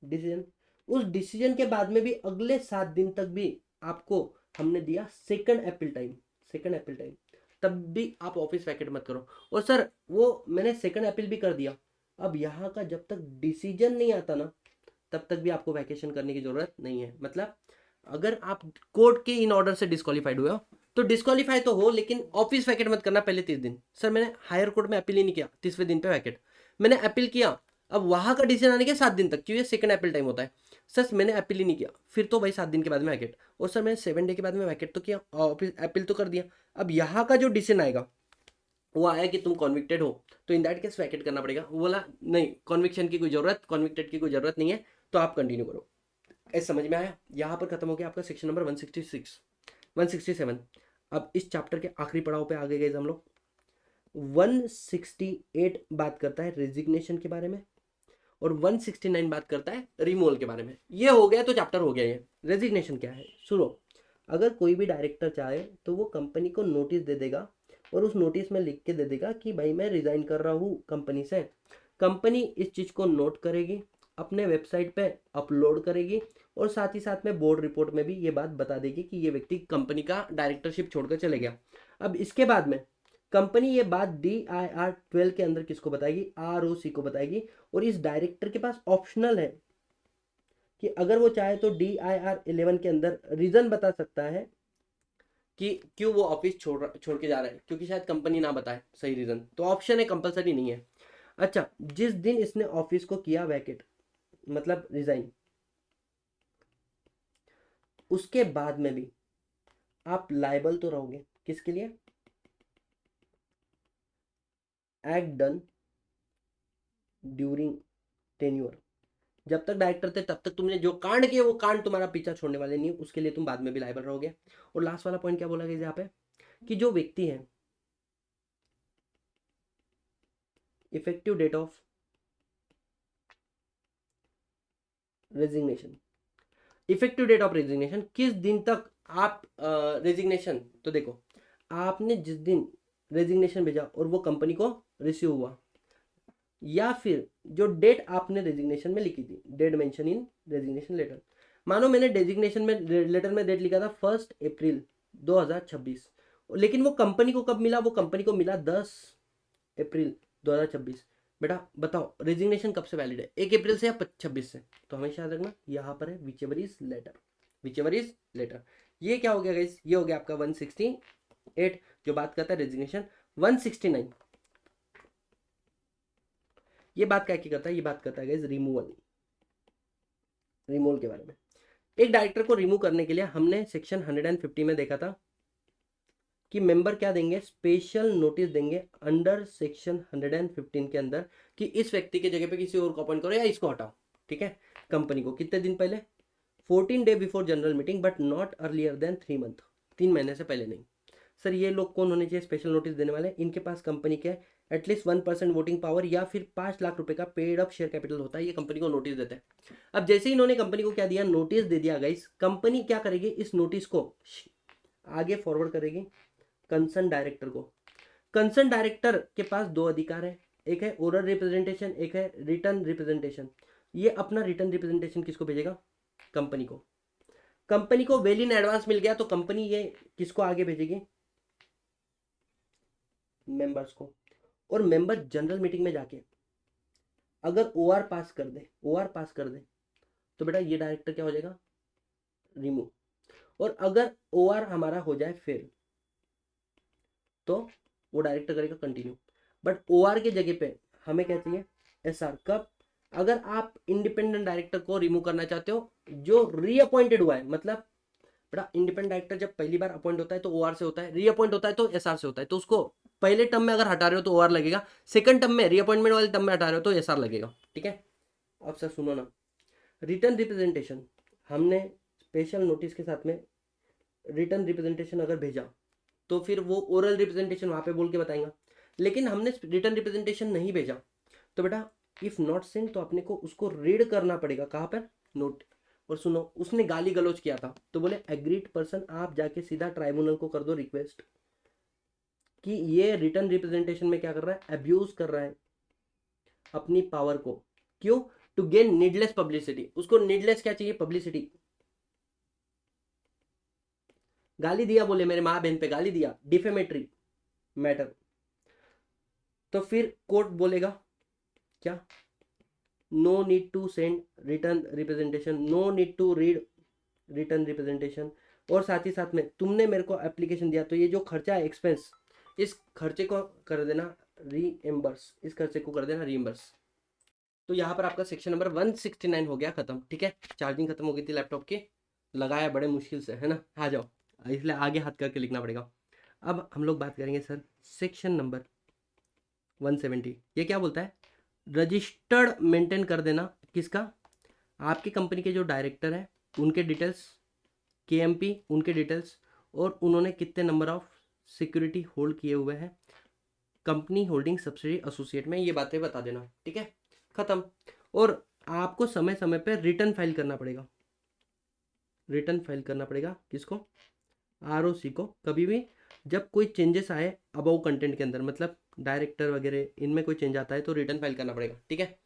डिसीजन, उस डिसीजन के बाद में भी अगले 7 दिन तक भी आपको हमने दिया second appeal time, second appeal time, तब भी आप ऑफिस वैकेट मत करो। और सर वो मैंने सेकंड अपील भी कर दिया, अब यहाँ का जब तक डिसीजन नहीं आता ना, तब तक भी आपको वैकेशन करने की जरूरत नहीं है। मतलब अगर आप कोर्ट के इन ऑर्डर से डिस्क्वालीफाइड हुए हो तो डिस्क्वालीफाई तो हो, लेकिन ऑफिस वैकेट मत करना पहले 30 दिन। सर मैंने हायर कोर्ट में अपील ही नहीं किया, 30वें दिन पे वैकेट, मैंने अपील किया, अब वहां का डिसीजन आने के 7 दिन तक, क्योंकि सेकंड अपील टाइम होता है। सर मैंने अपील ही नहीं किया, फिर तो भाई 7 दिन के बाद में वैकेट। और सर मैंने 7 डे के बाद में वैकेट तो किया, ऑफिस अपील तो कर दिया, अब यहाँ का जो डिसीजन आएगा वो आया कि तुम कॉन्विक्टेड हो, तो इन दैट केस वैकेट करना पड़ेगा। वो बोला नहीं, कॉन्विक्शन की कोई जरूरत, कॉन्विक्टेड की कोई जरूरत नहीं है, तो आप कंटिन्यू करो। ऐसे समझ में आया? यहाँ पर खत्म हो गया आपका सेक्शन नंबर 166, 167। अब इस चैप्टर के आखिरी पड़ाव पे आगे गए हम लोग। 168 बात करता है रेजिग्नेशन के बारे में, और 169 बात करता है रिमूवल के बारे में। ये हो गया तो चैप्टर हो गया। ये रेजिग्नेशन क्या है सुनो। अगर कोई भी डायरेक्टर चाहे तो वो कंपनी को नोटिस दे देगा, और उस नोटिस में लिख के दे देगा कि भाई मैं रिजाइन कर रहा हूँ कंपनी से। कंपनी इस चीज को नोट करेगी, अपने वेबसाइट पे अपलोड करेगी, और साथ ही साथ में बोर्ड रिपोर्ट में भी ये बात बता देगी कि ये व्यक्ति कंपनी का डायरेक्टरशिप छोड़कर चले गया। अब इसके बाद में कंपनी ये बात DIR 12 के अंदर किसको बताएगी? ROC को बताएगी। और इस डायरेक्टर के पास ऑप्शनल है कि अगर वो चाहे तो DIR 11 के अंदर रीजन बता सकता है कि क्यों वो ऑफिस छोड़ के जा रहा है, क्योंकि शायद कंपनी ना बताए सही रीजन, तो ऑप्शन है, कंपलसरी नहीं है। अच्छा, जिस दिन इसने ऑफिस को किया वैकेट, मतलब रिजाइन, उसके बाद में भी आप लायबल तो रहोगे, किसके लिए? Act done during tenure. जब तक डायरेक्टर थे तब तक तुमने जो कांड किए वो कांड तुम्हारा पीछा छोड़ने वाले नहीं, उसके लिए तुम बाद में भी लायबल रहोगे। और लास्ट वाला पॉइंट क्या बोला गया यहाँ पे, कि जो व्यक्ति है effective date of resignation, effective date of resignation, किस दिन तक आप रेजिग्नेशन, तो देखो आपने जिस दिन रेजिग्नेशन भेजा और वो कंपनी को रिसीव हुआ, या फिर जो डेट आपने रेजिग्नेशन में लिखी थी, date mention in resignation letter. मानो मैंने डेजिग्नेशन में लेटर में डेट लिखा था 1 अप्रैल 2026, लेकिन वो कंपनी को कब मिला? वो कंपनी को मिला 10 अप्रैल 2026। बेटा बताओ रेजिग्नेशन कब से वैलिड है, 1 अप्रैल से या 26 से? तो हमेशा याद रखना यहाँ पर है whichever is later, whichever is later. ये क्या हो गया गाइस? ये हो गया आपका 168 जो बात करता है रेजिग्नेशन। 169 ये बात क्या की करता है? ये बात करता है गाइस रिमूवल, रिमूवल के बारे में। एक डायरेक्टर को रिमूव करने के लिए हमने सेक्शन 150 में देखा था कि मेंबर क्या देंगे? स्पेशल नोटिस देंगे अंडर सेक्शन 115 के अंदर कि इस व्यक्ति के जगह पे किसी और को अपॉइंट करो या इसको हटाओ। ठीक है, कंपनी को कितने दिन पहले? 14 day before general meeting, but not earlier than 3 month, 3 महीने से पहले नहीं। सर ये लोग कौन होने चाहिए स्पेशल नोटिस देने वाले? इनके पास कंपनी के एटलीस्ट 1% वोटिंग पावर या फिर 5 लाख रुपए का पेड अप शेयर कैपिटल होता है, ये कंपनी को नोटिस देते हैं। अब जैसे ही इन्होंने कंपनी को क्या दिया? नोटिस दे दिया गाइस। कंपनी क्या करेगी? इस नोटिस को आगे फॉरवर्ड करेगी कंसर्न डायरेक्टर को। कंसर्न डायरेक्टर के पास 2 अधिकार है, एक है ओरल रिप्रेजेंटेशन, एक है रिटर्न रिप्रेजेंटेशन। ये अपना रिटर्न रिप्रेजेंटेशन किसको भेजेगा? कंपनी को। कंपनी को वेल इन एडवांस मिल गया तो कंपनी ये किसको आगे भेजेगी? मेंबर्स को। और मेंबर जनरल मीटिंग में जाके अगर OR पास कर दे, OR पास कर दे, तो बेटा ये डायरेक्टर क्या हो जाएगा? रिमूव। और अगर OR हमारा हो जाए फेल, तो वो डायरेक्टर करेगा कंटिन्यू। बट OR के जगह पे हमें क्या चाहिए? SR। कब? अगर आप इंडिपेंडेंट डायरेक्टर को रिमूव करना चाहते हो जो रीअपॉइंटेड हुआ है, मतलब बड़ा इंडिपेंडेंट डायरेक्टर जब पहली बार अपॉइंट होता है तो ओआर से होता है, रीअपॉइंट होता है तो एसआर से होता है, तो उसको पहले टर्म में अगर हटा रहे हो तो ओआर लगेगा, सेकंड टर्म में रीअपॉइंटमेंट वाले टर्म में हटा रहे हो तो एसआर लगेगा। ठीक है, अब सर सुनो ना, रिटर्न रिप्रेजेंटेशन हमने स्पेशल नोटिस के साथ में रिटर्न रिप्रेजेंटेशन अगर भेजा तो फिर वो ओरल रिप्रेजेंटेशन वहां पे बोल के बताएंगा, लेकिन हमने रिटर्न रिप्रेजेंटेशन नहीं भेजा तो बेटा इफ नॉट सेंड तो अपने को उसको रीड करना पड़ेगा, कहाँ पर, नोट। और सुनो, उसने गाली गलौज किया था तो बोले एग्रीड पर्सन आप जाके सीधा ट्राइब्यूनल को कर दो रिक्वेस्ट कि ये रिटर्न रिप्रेजेंटेशन में क्या कर रहा है, अब्यूज कर रहा है अपनी पावर को। क्यों, टू गेन नीडलेस पब्लिसिटी, उसको नीडलेस क्या चाहिए, पब्लिसिटी। गाली दिया, बोले मेरे माँ बहन पे गाली दिया, डिफेमेटरी मैटर, तो फिर कोर्ट बोलेगा क्या, no need to send return representation, no need to read return representation. और साथ ही साथ में तुमने मेरे को एप्लीकेशन दिया तो ये जो खर्चा है एक्सपेंस, इस खर्चे को कर देना रीएम्बर्स, इस खर्चे को कर देना रीएम्बर्स। तो यहाँ पर आपका सेक्शन नंबर 169 हो गया खत्म। ठीक है, चार्जिंग खत्म हो गई थी लैपटॉप की, लगाया बड़े मुश्किल से, है ना, आ जाओ, इसलिए आगे हाथ करके लिखना पड़ेगा। अब हम लोग बात करेंगे सर सेक्शन नंबर 170, ये क्या बोलता है, रजिस्टर्ड मेंटेन कर देना किसका, आपकी कंपनी के जो डायरेक्टर है उनके डिटेल्स, केएमपी उनके डिटेल्स, और उन्होंने कितने नंबर ऑफ सिक्योरिटी होल्ड किए हुए हैं कंपनी होल्डिंग सब्सिडी एसोसिएट में, ये बातें बता देना। ठीक है, खत्म। और आपको समय समय पर रिटर्न फाइल करना पड़ेगा, रिटर्न फाइल करना पड़ेगा किसको, आरओसी को। कभी भी जब कोई चेंजेस आए अबाउ कंटेंट के अंदर, मतलब डायरेक्टर वगैरह इनमें कोई चेंज आता है तो रिटर्न फाइल करना पड़ेगा। ठीक है,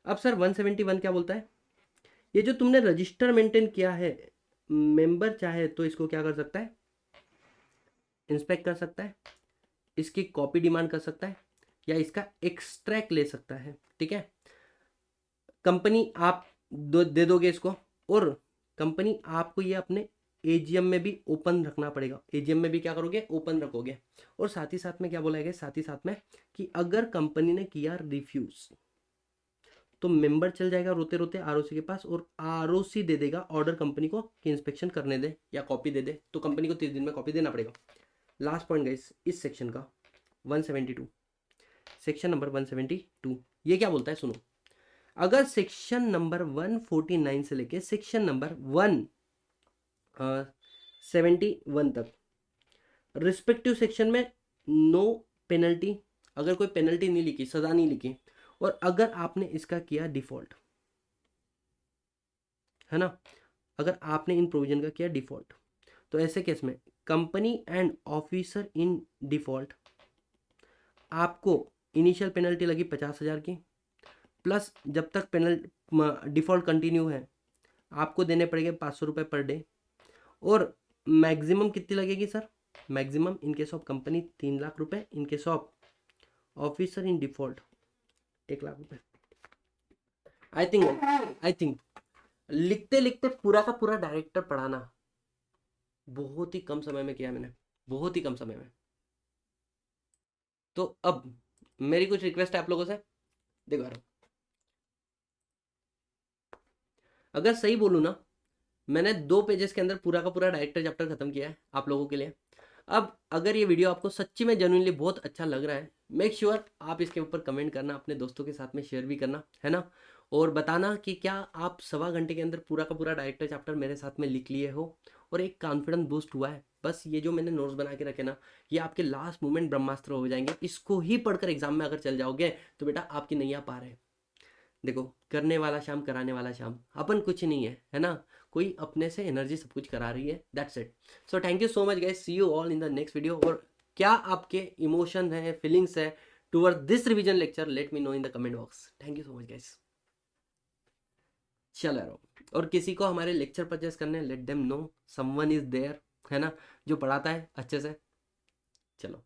अब सर 171 क्या बोलता है, ये जो तुमने रजिस्टर मेंटेन किया है, मेंबर चाहे तो इसको क्या कर सकता है, इंस्पेक्ट कर सकता है, इसकी कॉपी डिमांड कर सकता है, या इसका एक्सट्रैक्ट ले सकता है। ठीक है, कंपनी आप दे दोगे इसको, और कंपनी आपको ये अपने एजीएम में भी ओपन रखना पड़ेगा, एजीएम में भी क्या करोगे, ओपन रखोगे। और साथ ही साथ में क्या बोला गया, साथ ही साथ में कि अगर कंपनी ने किया रिफ्यूज तो मेंबर चल जाएगा रोते रोते आरओसी के पास, और आरओसी दे देगा ऑर्डर कंपनी को कि इंस्पेक्शन करने दे या कॉपी दे दे, तो कंपनी को 30 दिन में कॉपी देना पड़ेगा। लास्ट पॉइंट गाइस इस सेक्शन का 172, सेक्शन नंबर 172 ये क्या बोलता है, सुनो, अगर सेक्शन नंबर 149 से लेके सेक्शन नंबर 171 तक रिस्पेक्टिव सेक्शन में नो पेनल्टी, अगर कोई पेनल्टी नहीं लिखी, सजा नहीं लिखी, और अगर आपने इसका किया डिफॉल्ट, है ना, अगर आपने इन प्रोविजन का किया डिफॉल्ट, तो ऐसे केस में company and officer in default, आपको इनिशियल पेनल्टी लगी 50,000 की, प्लस जब तक डिफॉल्ट कंटिन्यू है आपको देने पड़ेंगे 500 रुपये पर डे, और मैक्सिमम कितनी लगेगी sir, maximum in case of company 3 lakh रुपए, in case of officer in default 1 lakh रुपए। आई थिंक लिखते लिखते पूरा का पूरा डायरेक्टर पढ़ाना बहुत ही कम समय में किया मैंने, बहुत ही कम समय में। तो अब मेरी कुछ रिक्वेस्ट है आप लोगों से, देखो यार, अगर सही बोलूँ ना, मैंने 2 पेजेस के अंदर पूरा का पूरा डायरेक्टर चैप्टर खत्म किया है आप लोगों के लिए। अब अगर ये वीडियो आपको सच्ची में जेन्युइनली बहुत अच्छा लग रहा है, मेक श्योर आप इसके ऊपर कमेंट करना, अपने दोस्तों के साथ में शेयर भी करना, है ना, और बताना कि क्या आप 1.25 घंटे के अंदर पूरा का पूरा डायरेक्टर चैप्टर मेरे साथ में लिख लिए हो और एक कॉन्फिडेंस बूस्ट हुआ है। बस ये जो मैंने नोट्स बना के रखे ना, ये आपके लास्ट मोमेंट ब्रह्मास्त्र हो जाएंगे, इसको ही पढ़कर एग्जाम में अगर चल जाओगे तो बेटा आपकी नैया पार है। देखो, करने वाला शाम कराने वाला शाम, अपन कुछ नहीं है ना, कोई अपने से एनर्जी सब कुछ करा रही है, that's it. So thank you so much guys, see you all in the next video. और क्या आपके इमोशन है, फीलिंग्स है toward this revision lecture, let me know in the comment box. Thank you so much guys, चलो यार। और किसी को हमारे लेक्चर परचेस करने, let them know someone is there, है ना, जो पढ़ाता है अच्छे से। चलो।